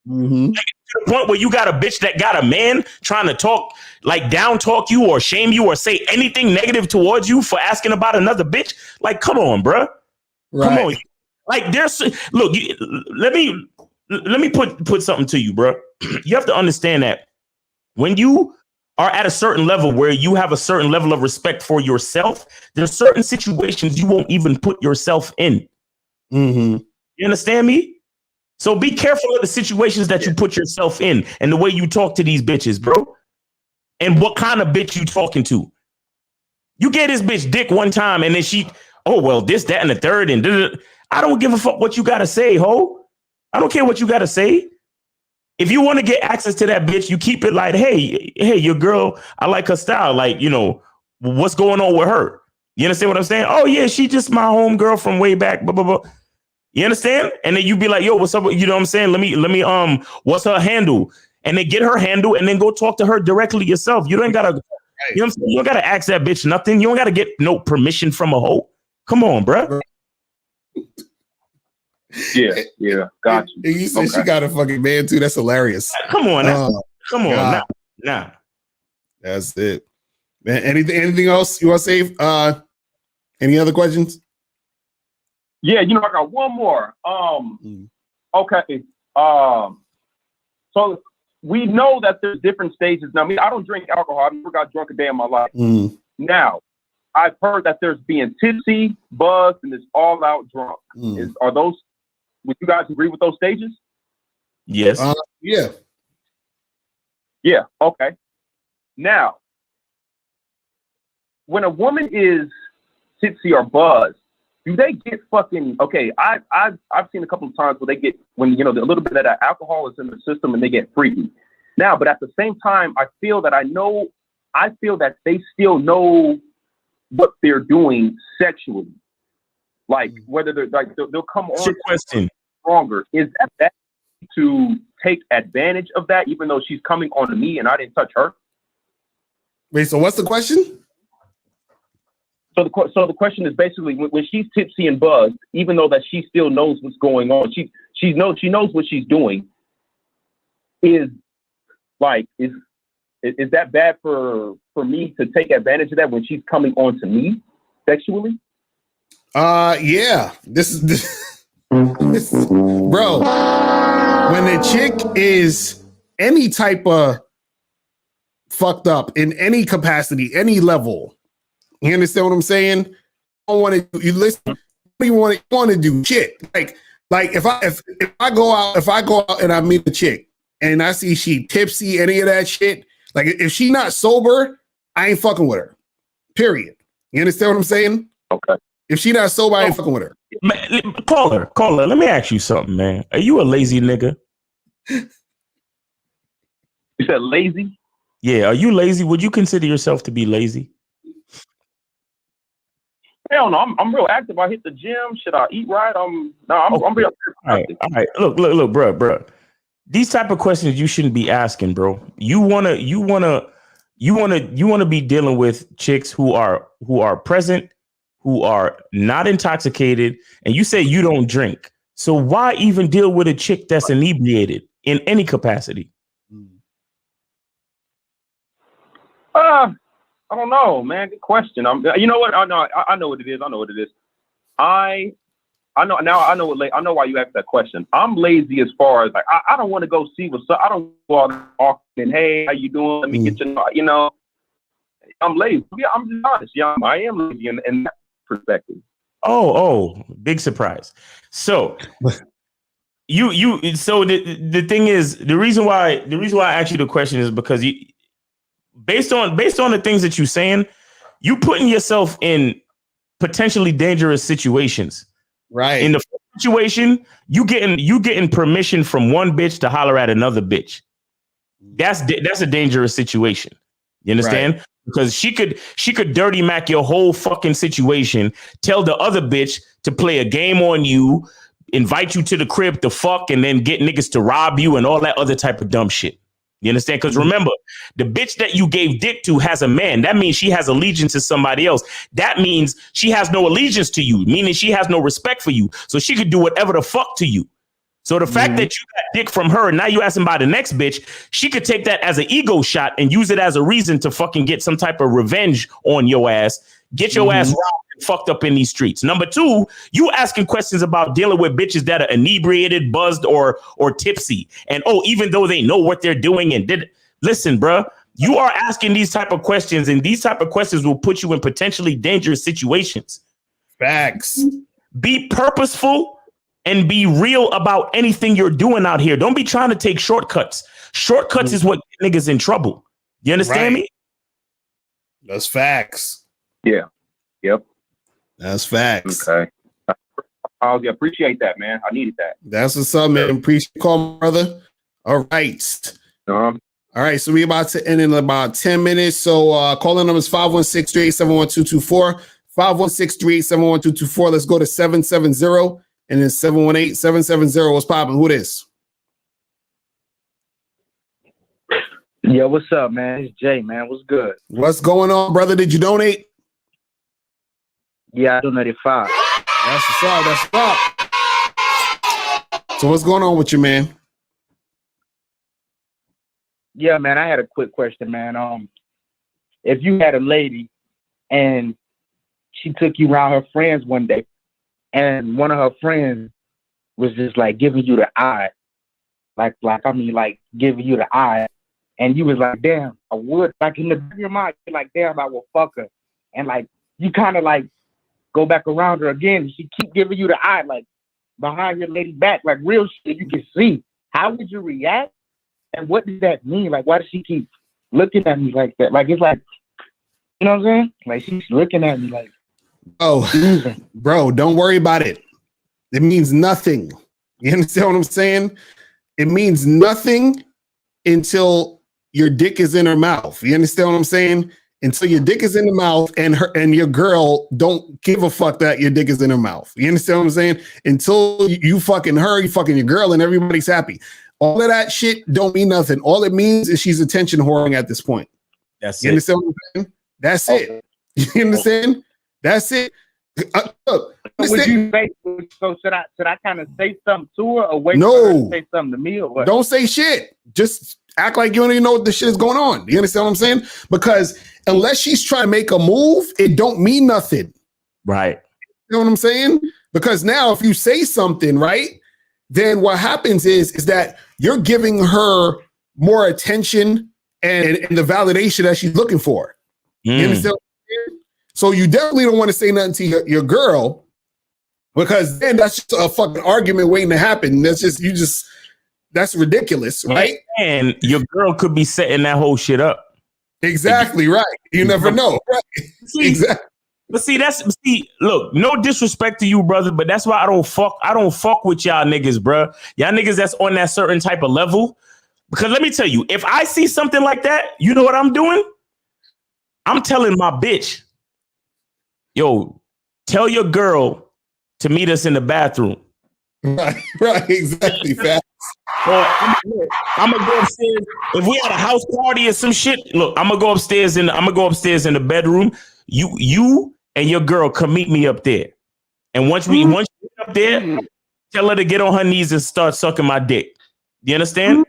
Like, to the point where you got a bitch that got a man trying to talk, like down talk you or shame you or say anything negative towards you for asking about another bitch. Like, come on, bro. Come on. Like, let me put something to you, bro. You have to understand that when you are at a certain level where you have a certain level of respect for yourself, there's certain situations you won't even put yourself in. You understand me? So be careful of the situations that you put yourself in and the way you talk to these bitches, bro. And what kind of bitch you talking to. You gave this bitch dick one time and then she, oh, well, this, that, and the third. And I don't give a fuck what you got to say, ho. I don't care what you got to say. If you want to get access to that bitch, you keep it like, hey, your girl, I like her style. Like, you know, what's going on with her? You understand what I'm saying? Oh, yeah, she just my home girl from way back, blah, blah, blah. You understand? And then you be like, yo, what's up? You know what I'm saying? Let me, what's her handle? And then get her handle and then go talk to her directly yourself. You don't gotta You know what I'm saying? You don't gotta ask that bitch nothing. You don't gotta get no permission from a hoe. Come on, bro. Yeah, got you. You said she got a fucking man too. That's hilarious. Come on, come on, God. nah. That's it, man. Anything else you want to say? Any other questions? Yeah, I got one more. Okay. So we know that there's different stages. Now, I don't drink alcohol. I've never got drunk a day in my life. Now, I've heard that there's being tipsy, buzzed, and it's all out drunk. Would you guys agree with those stages? Yes. Yeah. Yeah. Okay. Now, when a woman is tipsy or buzzed, do they get fucking okay? I've seen a couple of times where they get when a little bit of that alcohol is in the system and they get freaky. Now, but at the same time, I feel that they still know what they're doing sexually. Like whether they're like they'll come on question stronger. Is that to take advantage of that, even though she's coming on to me and I didn't touch her? Wait, so what's the question? So the question is basically when she's tipsy and buzzed, even though that she still knows what's going on, she knows what she's doing. Is that bad for me to take advantage of that when she's coming on to me sexually? Yeah. This bro. When the chick is any type of fucked up in any capacity, any level, you understand what I'm saying? I don't want to. You listen. You want to do shit like if I go out and I meet a chick and I see she tipsy, any of that shit. Like if she not sober, I ain't fucking with her. Period. You understand what I'm saying? Okay. If she not sober, I ain't fucking with her. Man, call her. Let me ask you something, man. Are you a lazy nigga? You said lazy? Yeah. Are you lazy? Would you consider yourself to be lazy? Hell no. I'm real active. I hit the gym. Should I eat right? I'm real active. All right. Look, bro. These type of questions you shouldn't be asking, bro. You wanna be dealing with chicks who are present, who are not intoxicated, and you say you don't drink. So why even deal with a chick that's inebriated in any capacity? I don't know, man. Good question. You know what? I know what it is. I know now. I know why you asked that question. I'm lazy as far as like I don't want to go see what's up. I don't go out and hey, how you doing? Let me get you. I'm lazy. Yeah, I'm just honest. Yeah, I am lazy in that perspective. Oh, big surprise. So so the thing is, the reason why I asked you the question is because based on the things that you're saying, you putting yourself in potentially dangerous situations. Right. In the situation, you getting permission from one bitch to holler at another bitch. That's a dangerous situation. You understand? Right. Because she could dirty Mac your whole fucking situation, tell the other bitch to play a game on you, invite you to the crib to fuck, and then get niggas to rob you and all that other type of dumb shit. You understand? Because remember, the bitch that you gave dick to has a man. That means she has allegiance to somebody else. That means she has no allegiance to you, meaning she has no respect for you. So she could do whatever the fuck to you. So the fact that you got dick from her and now you asking about the next bitch, she could take that as an ego shot and use it as a reason to fucking get some type of revenge on your ass. Get your ass robbed and fucked up in these streets. Number two, you asking questions about dealing with bitches that are inebriated, buzzed, or tipsy. And even though they know what they're doing and listen, bruh, you are asking these type of questions, and these type of questions will put you in potentially dangerous situations. Facts. Be purposeful and be real about anything you're doing out here. Don't be trying to take shortcuts. Shortcuts is what get niggas in trouble. You understand me? That's facts. Yeah. Yep. That's facts. Okay. I appreciate that, man. I needed that. That's what's up, man. Appreciate you calling, brother. All right. All right. So we're about to end in about 10 minutes. So calling number is 516-387-1224. 516-387-1224. Let's go to 770 and then 718-770. What's popping? Who this? Yo, what's up, man? It's Jay, man. What's good? What's going on, brother? Did you donate? Yeah, I donated 5. That's what's up. That's what's up. So what's going on with you, man? Yeah, man, I had a quick question, man. If you had a lady and she took you around her friends one day, and one of her friends was just like giving you the eye, like giving you the eye, and you was like, damn, I would, like in the back of your mind, you're like, damn, I will fuck her, and like you kind of like go back around her again, and she keep giving you the eye, like behind your lady back, like real shit you can see. How would you react? And what does that mean? Like, why does she keep looking at me like that? Like, it's like, you know what I'm saying? Like, she's looking at me like, oh, bro, don't worry about it. It means nothing. You understand what I'm saying? It means nothing until your dick is in her mouth. You understand what I'm saying? Until your dick is in the mouth and her and your girl don't give a fuck that your dick is in her mouth. You understand what I'm saying? Until you fucking her, you fucking your girl, and everybody's happy. All of that shit don't mean nothing. All it means is she's attention whoring at this point. That's you it. Understand what I'm saying? That's it. You understand? That's it. Look, would you say, so should I kind of say something to her or wait No. for her to say something to me or what? Don't say shit. Just act like you don't even know what the shit is going on. You understand what I'm saying? Because unless she's trying to make a move, it don't mean nothing. Right. You know what I'm saying? Because now if you say something, right, then what happens is that you're giving her more attention and the validation that she's looking for. You understand what I'm saying? So you definitely don't want to say nothing to your girl, because then that's just a fucking argument waiting to happen. That's ridiculous, right? And your girl could be setting that whole shit up. Exactly right. You never know. Right? Exactly. But see, look, no disrespect to you, brother, but that's why I don't fuck with y'all niggas, bro. Y'all niggas that's on that certain type of level. Because let me tell you, if I see something like that, you know what I'm doing? I'm telling my bitch, yo, tell your girl to meet us in the bathroom. Right, exactly. Fast. I'm gonna go upstairs. If we had a house party or some shit, look, I'm gonna go upstairs in the bedroom. You and your girl come meet me up there. And once we get up there, tell her to get on her knees and start sucking my dick. You understand?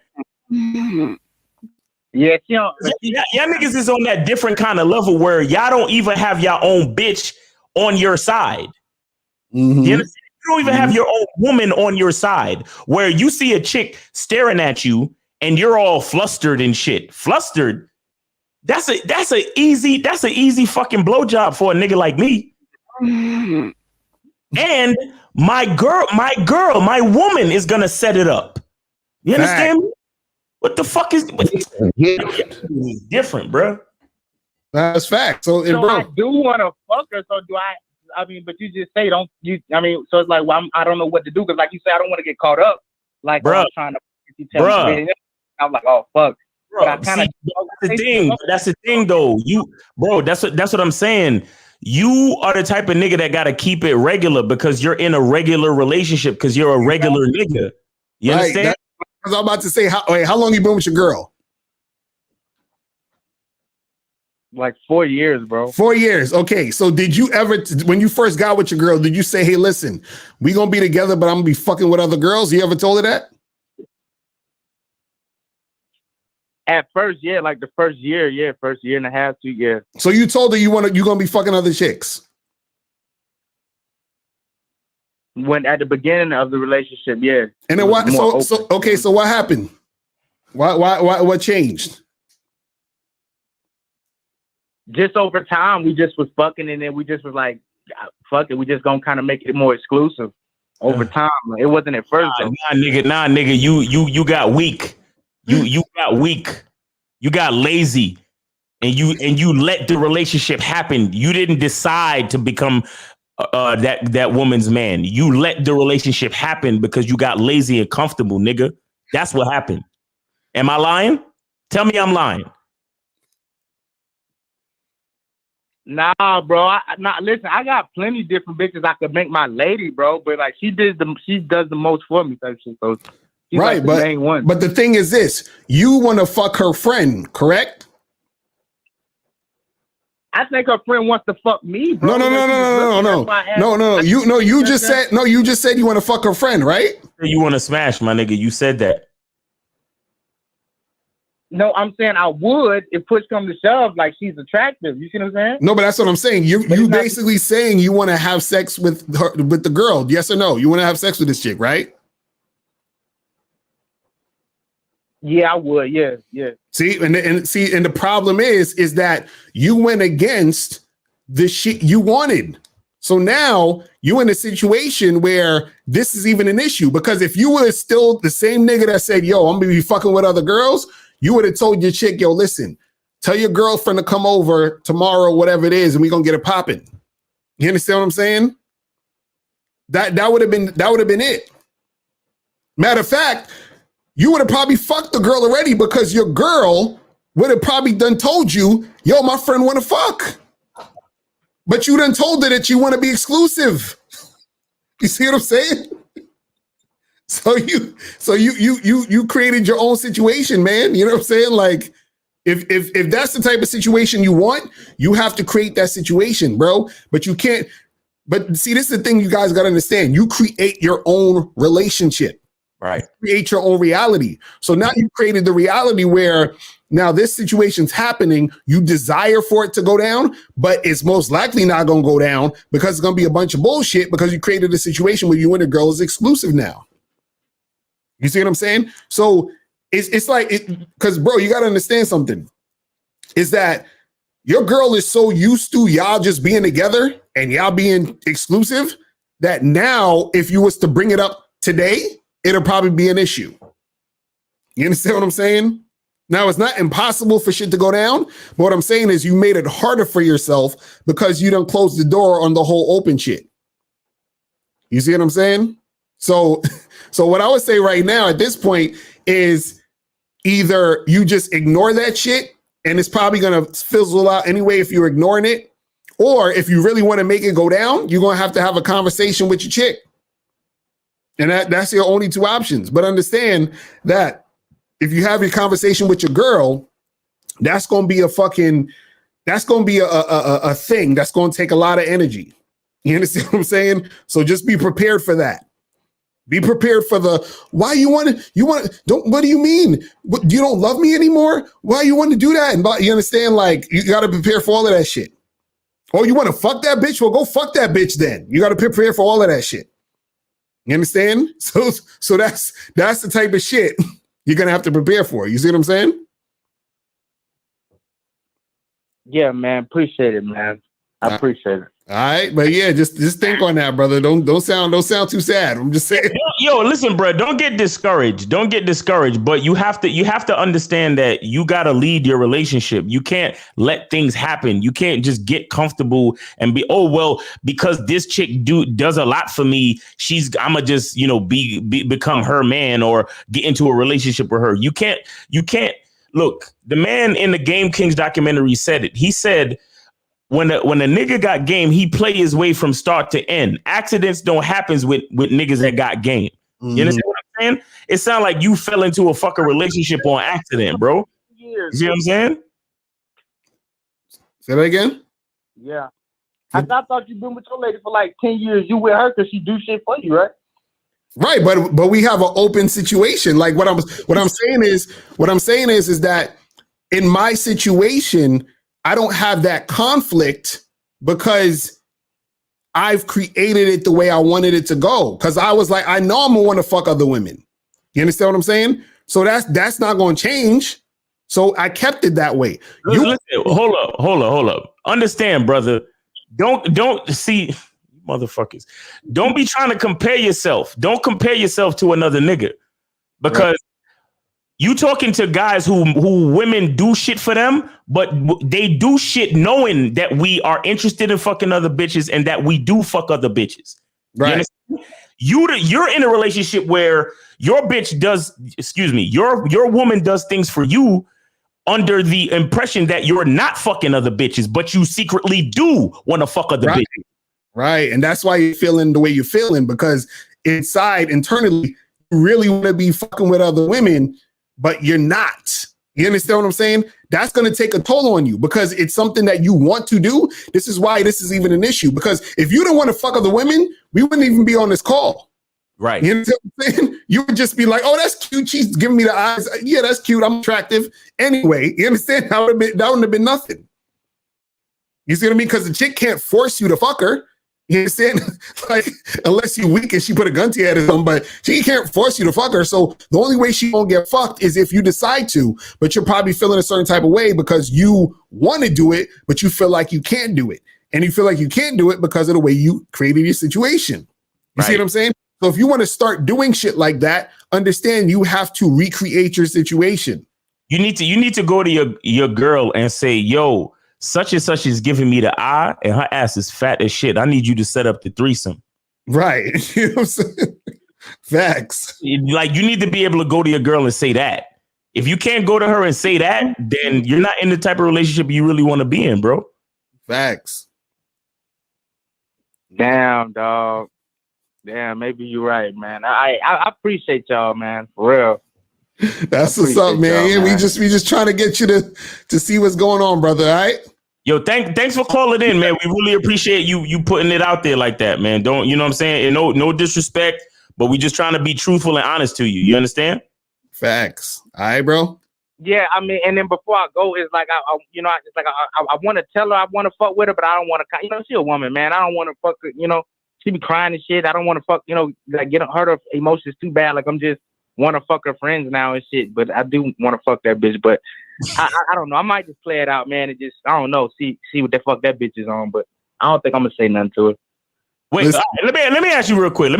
Yeah, y'all niggas is on that different kind of level where y'all don't even have your own bitch on your side. You understand? You don't even have your own woman on your side, where you see a chick staring at you and you're all flustered and shit. Flustered. That's a easy fucking blowjob for a nigga like me. And my woman is gonna set it up. You understand me? What the fuck is different, bro? That's fact. So I do want to fuck her. So do I? I mean, but you just say don't you? I mean, so it's like, well, I don't know what to do, because like you say, I don't want to get caught up. Like, bro, I'm trying to. I'm like, oh fuck. Bro, that's the thing. That's the thing, though. That's what I'm saying. You are the type of nigga that gotta keep it regular because you're in a regular relationship, because you're a regular nigga. You understand? I was about to say, how long you been with your girl? Like 4 years, bro. 4 years. Okay. So did you ever, when you first got with your girl, did you say, hey, listen, we gonna be together, but I'm gonna be fucking with other girls? You ever told her that? At first, yeah, like the first year, first year and a half, 2 years. So you told her you're gonna be fucking other chicks? When at the beginning of the relationship, yeah. And then what? So what happened? What changed? Just over time, we just was fucking, and then we just was like, fuck it, we just gonna kind of make it more exclusive over time. It wasn't at first. Nah, nigga, you got weak. You got weak. You got lazy, and you let the relationship happen. You didn't decide to become that woman's man. You let the relationship happen because you got lazy and comfortable, nigga. That's what happened. Am I lying? Tell me I'm lying. Nah, bro. Listen, I got plenty of different bitches I could make my lady, bro. But like, she does the most for me. Type shit. So She's right, like the main one. but the thing is this: you want to fuck her friend, correct? I think her friend wants to fuck me, bro. No. You just said you want to fuck her friend, right? You want to smash, my nigga. You said that. No, I'm saying I would if push come to shove. Like she's attractive. You see what I'm saying? No, but that's what I'm saying. You basically saying you want to have sex with her, with the girl. Yes or no? You want to have sex with this chick, right? Yeah, I would. Yeah. See, and the problem is that you went against the shit you wanted. So now you in a situation where this is even an issue, because if you were still the same nigga that said, yo, I'm gonna be fucking with other girls, you would have told your chick, yo, listen, tell your girlfriend to come over tomorrow, whatever it is, and we're gonna get it popping. You understand what I'm saying? That would have been it. Matter of fact, you would have probably fucked the girl already, because your girl would have probably done told you, yo, my friend want to fuck. But you done told her that you want to be exclusive. You see what I'm saying? So you created your own situation, man. You know what I'm saying? Like, if that's the type of situation you want, you have to create that situation, bro. But you can't. But see, this is the thing you guys got to understand. You create your own relationship. Right. Create your own reality. So now you created the reality where now this situation's happening. You desire for it to go down, but it's most likely not going to go down because it's going to be a bunch of bullshit, because you created a situation where you and the girl is exclusive now. You see what I'm saying? So it's like, because bro, you got to understand something, is that your girl is so used to y'all just being together and y'all being exclusive that now if you was to bring it up today, it'll probably be an issue. You understand what I'm saying? Now, it's not impossible for shit to go down, but what I'm saying is you made it harder for yourself because you don't close the door on the whole open shit. You see what I'm saying? So what I would say right now at this point is either you just ignore that shit and it's probably going to fizzle out anyway if you're ignoring it, or if you really want to make it go down, you're going to have a conversation with your chick. And that's your only two options. But understand that if you have your conversation with your girl, that's going to be a thing that's going to take a lot of energy. You understand what I'm saying? So just be prepared for that. Be prepared for what do you mean? You don't love me anymore? Why you want to do that? And you understand, like, you got to prepare for all of that shit. Oh, you want to fuck that bitch? Well, go fuck that bitch then. You got to prepare for all of that shit. You understand? So that's the type of shit you're going to have to prepare for. You see what I'm saying? Yeah, man. Appreciate it, man. I appreciate it. All right, but yeah, just think on that, brother. Don't sound too sad. I'm just saying. Yo, listen, bro. Don't get discouraged. But you have to understand that you got to lead your relationship. You can't let things happen. You can't just get comfortable and be, oh well, because this chick does a lot for me. I'ma just become her man or get into a relationship with her. You can't. Look, the man in the Game Kings documentary said it. He said, when a nigga got game, he play his way from start to end. Accidents don't happen with niggas that got game. You understand what I'm saying? It sounds like you fell into a fucking relationship on accident, bro. You see what I'm saying? Say that again? Yeah. I thought you've been with your lady for like 10 years. You with her because she do shit for you, right? Right, but we have an open situation. Like what I'm saying is that in my situation, I don't have that conflict because I've created it the way I wanted it to go. Because I was like, I know I'm gonna want to fuck other women. You understand what I'm saying? So that's not going to change. So I kept it that way. Listen, hold up. Understand, brother. Don't see, motherfuckers. Don't be trying to compare yourself. Don't compare yourself to another nigga, because you talking to guys who women do shit for them, but they do shit knowing that we are interested in fucking other bitches and that we do fuck other bitches. Right. You're in a relationship where your bitch does, your woman does things for you under the impression that you're not fucking other bitches, but you secretly do want to fuck other bitches. Right. And that's why you're feeling the way you're feeling, because internally, you really want to be fucking with other women, but you're not. You understand what I'm saying? That's going to take a toll on you because it's something that you want to do. This is why this is even an issue, because if you don't want to fuck other women, we wouldn't even be on this call. Right. You know what I'm saying? You would just be like, oh, that's cute. She's giving me the eyes. Yeah, that's cute. I'm attractive. Anyway, you understand? That wouldn't have been nothing. You see what I mean? Because the chick can't force you to fuck her. You understand? Like, unless you're weak and she put a gun to your head or something, but she can't force you to fuck her. So the only way she won't get fucked is if you decide to, but you're probably feeling a certain type of way because you want to do it, but you feel like you can't do it. And you feel like you can't do it because of the way you created your situation. You see what I'm saying? So if you want to start doing shit like that, understand you have to recreate your situation. You need to go to your girl and say, yo, such and such is giving me the eye and her ass is fat as shit. I need you to set up the threesome. Right. You know what I'm saying? Facts. Like, you need to be able to go to your girl and say that. If you can't go to her and say that, then you're not in the type of relationship you really want to be in, bro. Facts. Damn, dog. Damn, maybe you're right, man. I appreciate y'all, man. For real. That's what's up, man. Yeah, we just trying to get you to see what's going on, brother. All right. Yo, thanks for calling in, man. We really appreciate you putting it out there like that, man. Don't, you know what I'm saying? And no disrespect, but we just trying to be truthful and honest to you. You understand? Facts. All right, bro. Yeah, I mean, and then before I go, it's like I want to tell her I want to fuck with her, but I don't want to. You know, she a woman, man. I don't want to fuck her. You know, she be crying and shit. I don't want to fuck. You know, like get hurt her emotions too bad. Like I'm just want to fuck her friends now and shit. But I do want to fuck that bitch. But I don't know. I might just play it out, man. And just I don't know. See what the fuck that bitch is on. But I don't think I'm gonna say nothing to her. Wait, let me ask you real quick.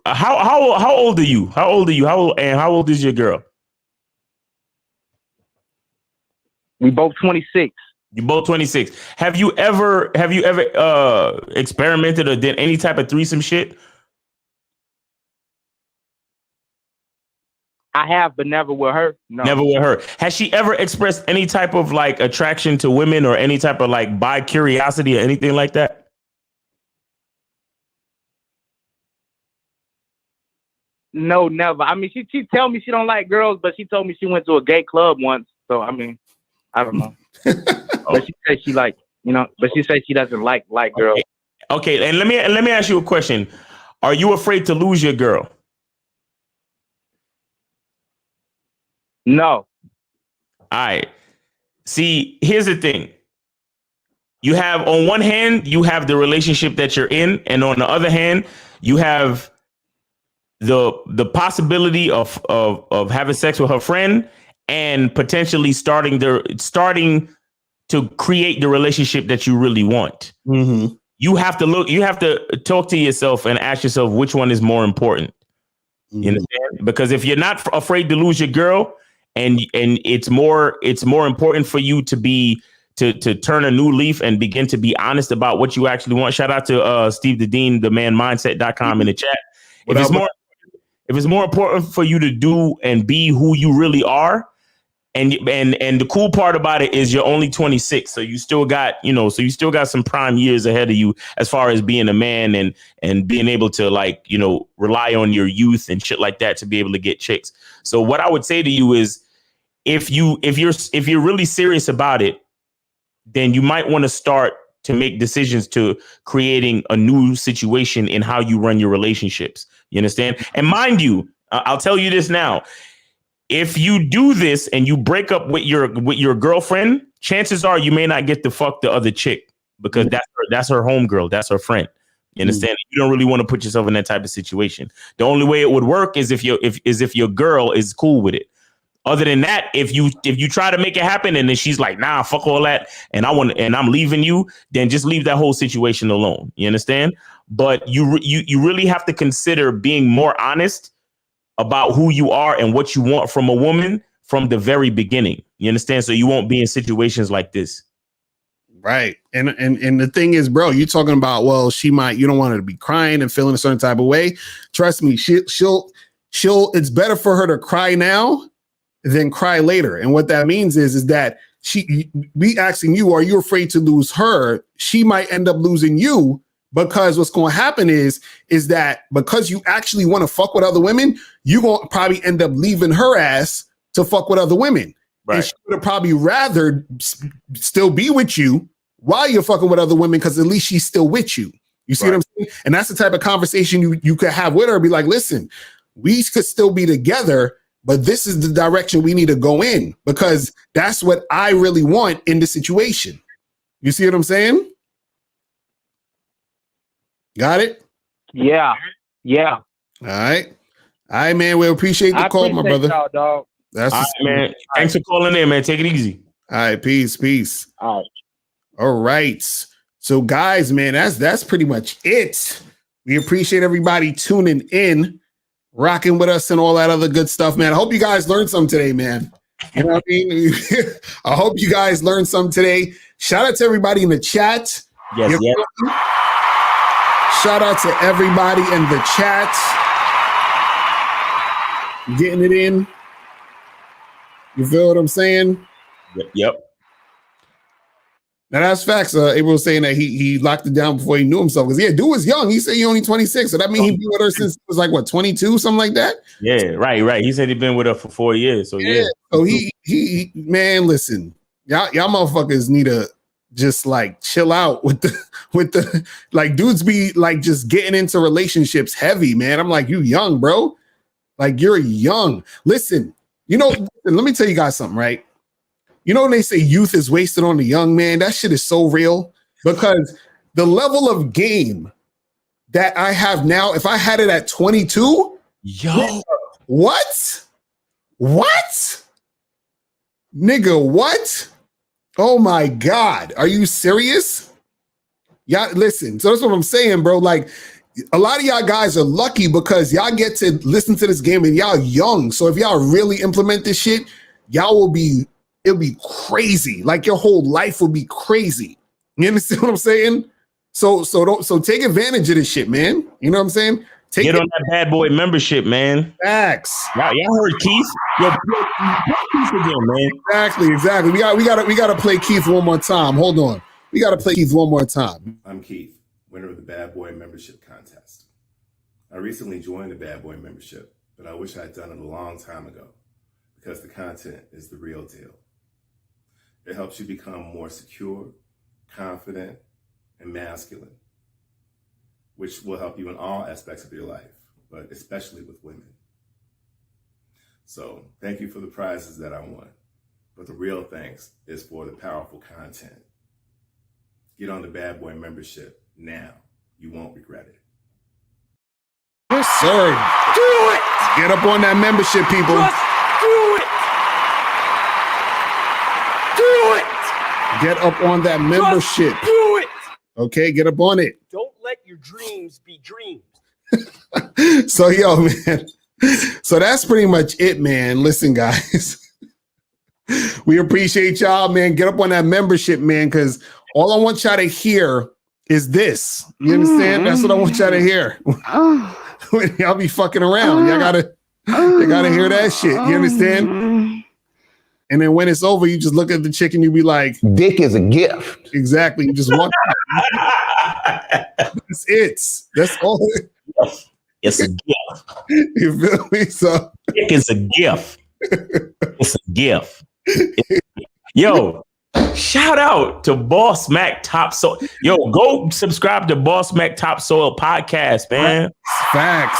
How old are you? How old is your girl? We both 26. You both 26. Have you ever experimented or did any type of threesome shit? I have, but never with her. No. Never with her. Has she ever expressed any type of like attraction to women or any type of like bi curiosity or anything like that? No, never. I mean, she tell me she don't like girls, but she told me she went to a gay club once. So I mean, I don't know. But she said she like, you know, but she said she doesn't like girls. Okay, and let me ask you a question. Are you afraid to lose your girl? No. All right. See, here's the thing. You have, on one hand, you have the relationship that you're in, and on the other hand, you have the possibility of having sex with her friend and potentially starting to create the relationship that you really want. Mm-hmm. You have to talk to yourself and ask yourself which one is more important. Mm-hmm. You understand? Because if you're not afraid to lose your girl, and it's more important for you to turn a new leaf and begin to be honest about what you actually want. Shout out to Steve the Dean, themanmindset.com in the chat. If it's more important for you to do and be who you really are, and the cool part about it is you're only 26, so you still got some prime years ahead of you as far as being a man and being able to, like, you know, rely on your youth and shit like that to be able to get chicks. So what I would say to you is, if you're really serious about it, then you might want to start to make decisions to creating a new situation in how you run your relationships. You understand? And mind you, I'll tell you this now. If you do this and you break up with your girlfriend, chances are you may not get to fuck the other chick because that's her homegirl. That's her friend. You understand? You don't really want to put yourself in that type of situation. The only way it would work is if your girl is cool with it. Other than that, if you try to make it happen and then she's like, nah, fuck all that, and I'm leaving you, then just leave that whole situation alone. You understand? But you really have to consider being more honest about who you are and what you want from a woman from the very beginning. You understand? So you won't be in situations like this. Right. And the thing is, bro, you're talking about, well, you don't want her to be crying and feeling a certain type of way. Trust me, she'll it's better for her to cry now than cry later. And what that means is that we asking you, are you afraid to lose her? She might end up losing you Because what's going to happen is that because you actually want to fuck with other women, you're going to probably end up leaving her ass to fuck with other women. Right. And she would have probably rather still be with you while you're fucking with other women, because at least she's still with you. You see what I'm saying? And that's the type of conversation you could have with her. Be like, listen, we could still be together, but this is the direction we need to go in, because that's what I really want in the situation. You see what I'm saying? Got it? Yeah. Yeah. All right. All right, man. We appreciate the call, my brother. Y'all, dog. That's all right, man. Thanks for calling in, man. Take it easy. All right. Peace. All right. All right. So, guys, man, that's pretty much it. We appreciate everybody tuning in, rocking with us, and all that other good stuff, man. I hope you guys learned something today, man. You know what I mean? I hope you guys learned something today. Shout out to everybody in the chat. Yes. Shout out to everybody in the chat. Getting it in. You feel what I'm saying? Yep. Now that's facts. April was saying that he locked it down before he knew himself. Because dude was young. He said he only 26. So that means he been with her since he was like, what, 22, something like that? Yeah, right. He said he'd been with her for 4 years. So yeah. So he man, listen, y'all motherfuckers need to just like chill out with the like dudes be like just getting into relationships heavy, man. I'm like, you young, bro. Like, you're young. Listen, let me tell you guys something, right? You know when they say youth is wasted on the young, man, that shit is so real, because the level of game that I have now, if I had it at 22, what? Nigga, what? Oh my God. Are you serious? Yeah, listen. So that's what I'm saying, bro. Like, a lot of y'all guys are lucky because y'all get to listen to this game and y'all young. So if y'all really implement this shit, it'll be crazy. Like, your whole life will be crazy. You understand what I'm saying? So take advantage of this shit, man. You know what I'm saying? Get on that bad boy membership, man. Facts. Y'all heard Keith? Yo, Keith again, man. Exactly. We gotta play Keith one more time. Hold on. We gotta play Keith one more time. I'm Keith, winner of the Bad Boy Membership Contest. I recently joined the Bad Boy Membership, but I wish I had done it a long time ago, because the content is the real deal. It helps you become more secure, confident, and masculine, which will help you in all aspects of your life, but especially with women. So thank you for the prizes that I won, but the real thanks is for the powerful content. Get on the Bad Boy Membership now. You won't regret it. Yes, sir. Do it. Get up on that membership, people. Just do it. Get up on that membership. Just do it. Okay, get up on it. Don't let your dreams be dreams. So, man. So that's pretty much it, man. Listen, guys. We appreciate y'all, man. Get up on that membership, man, because all I want y'all to hear is this. You understand? That's what I want y'all to hear. When y'all be fucking around, y'all gotta hear that shit. You understand? And then when it's over, you just look at the chick and you be like, dick is a gift. Exactly. You just want That's it. That's all. It's a gift. You feel me? So dick is a gift. It's a gift. Yo, shout out to Boss Mac Top Soil. Yo, go subscribe to Boss Mac Top Soil podcast, man. Facts.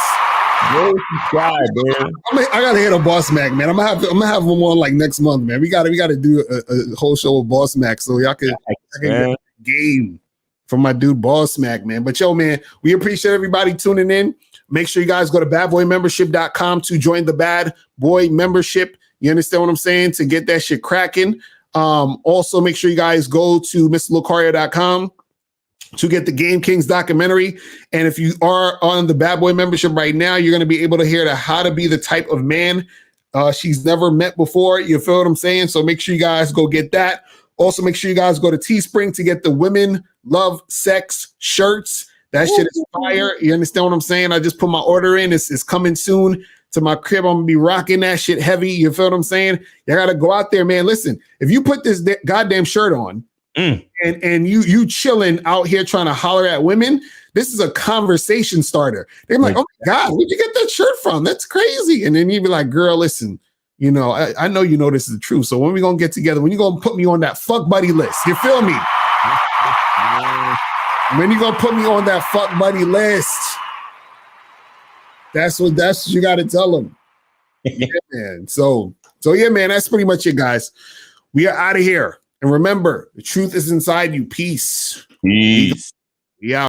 Go subscribe, man. I gotta hit a Boss Mac, man. I'm gonna have him on like next month, man. We gotta do a whole show with Boss Mac so y'all can get game from my dude Boss Mac, man. But yo, man, we appreciate everybody tuning in. Make sure you guys go to badboymembership.com to join the Bad Boy membership. You understand what I'm saying? To get that shit cracking. Also, make sure you guys go to mr.locario.com to get the Game Kings documentary. And if you are on the Bad Boy membership right now, you're going to be able to hear the how to be the type of man she's never met before. You feel what I'm saying? So make sure you guys go get that. Also, make sure you guys go to Teespring to get the Women Love Sex shirts. That shit is fire. You understand what I'm saying? I just put my order in. It's coming soon to my crib. I'm going to be rocking that shit heavy. You feel what I'm saying? You got to go out there, man. Listen, if you put this goddamn shirt on and you chilling out here trying to holler at women, this is a conversation starter. They're like, oh my God, where'd you get that shirt from? That's crazy. And then you'd be like, girl, listen, you know, I know you know this is the truth. So when we gonna get together, when you gonna put me on that fuck buddy list, you feel me? When you gonna put me on that fuck buddy list? That's what you gotta tell them. Yeah, man. So yeah, man, that's pretty much it, guys. We are out of here. And remember, the truth is inside you. Peace. Peace. We out.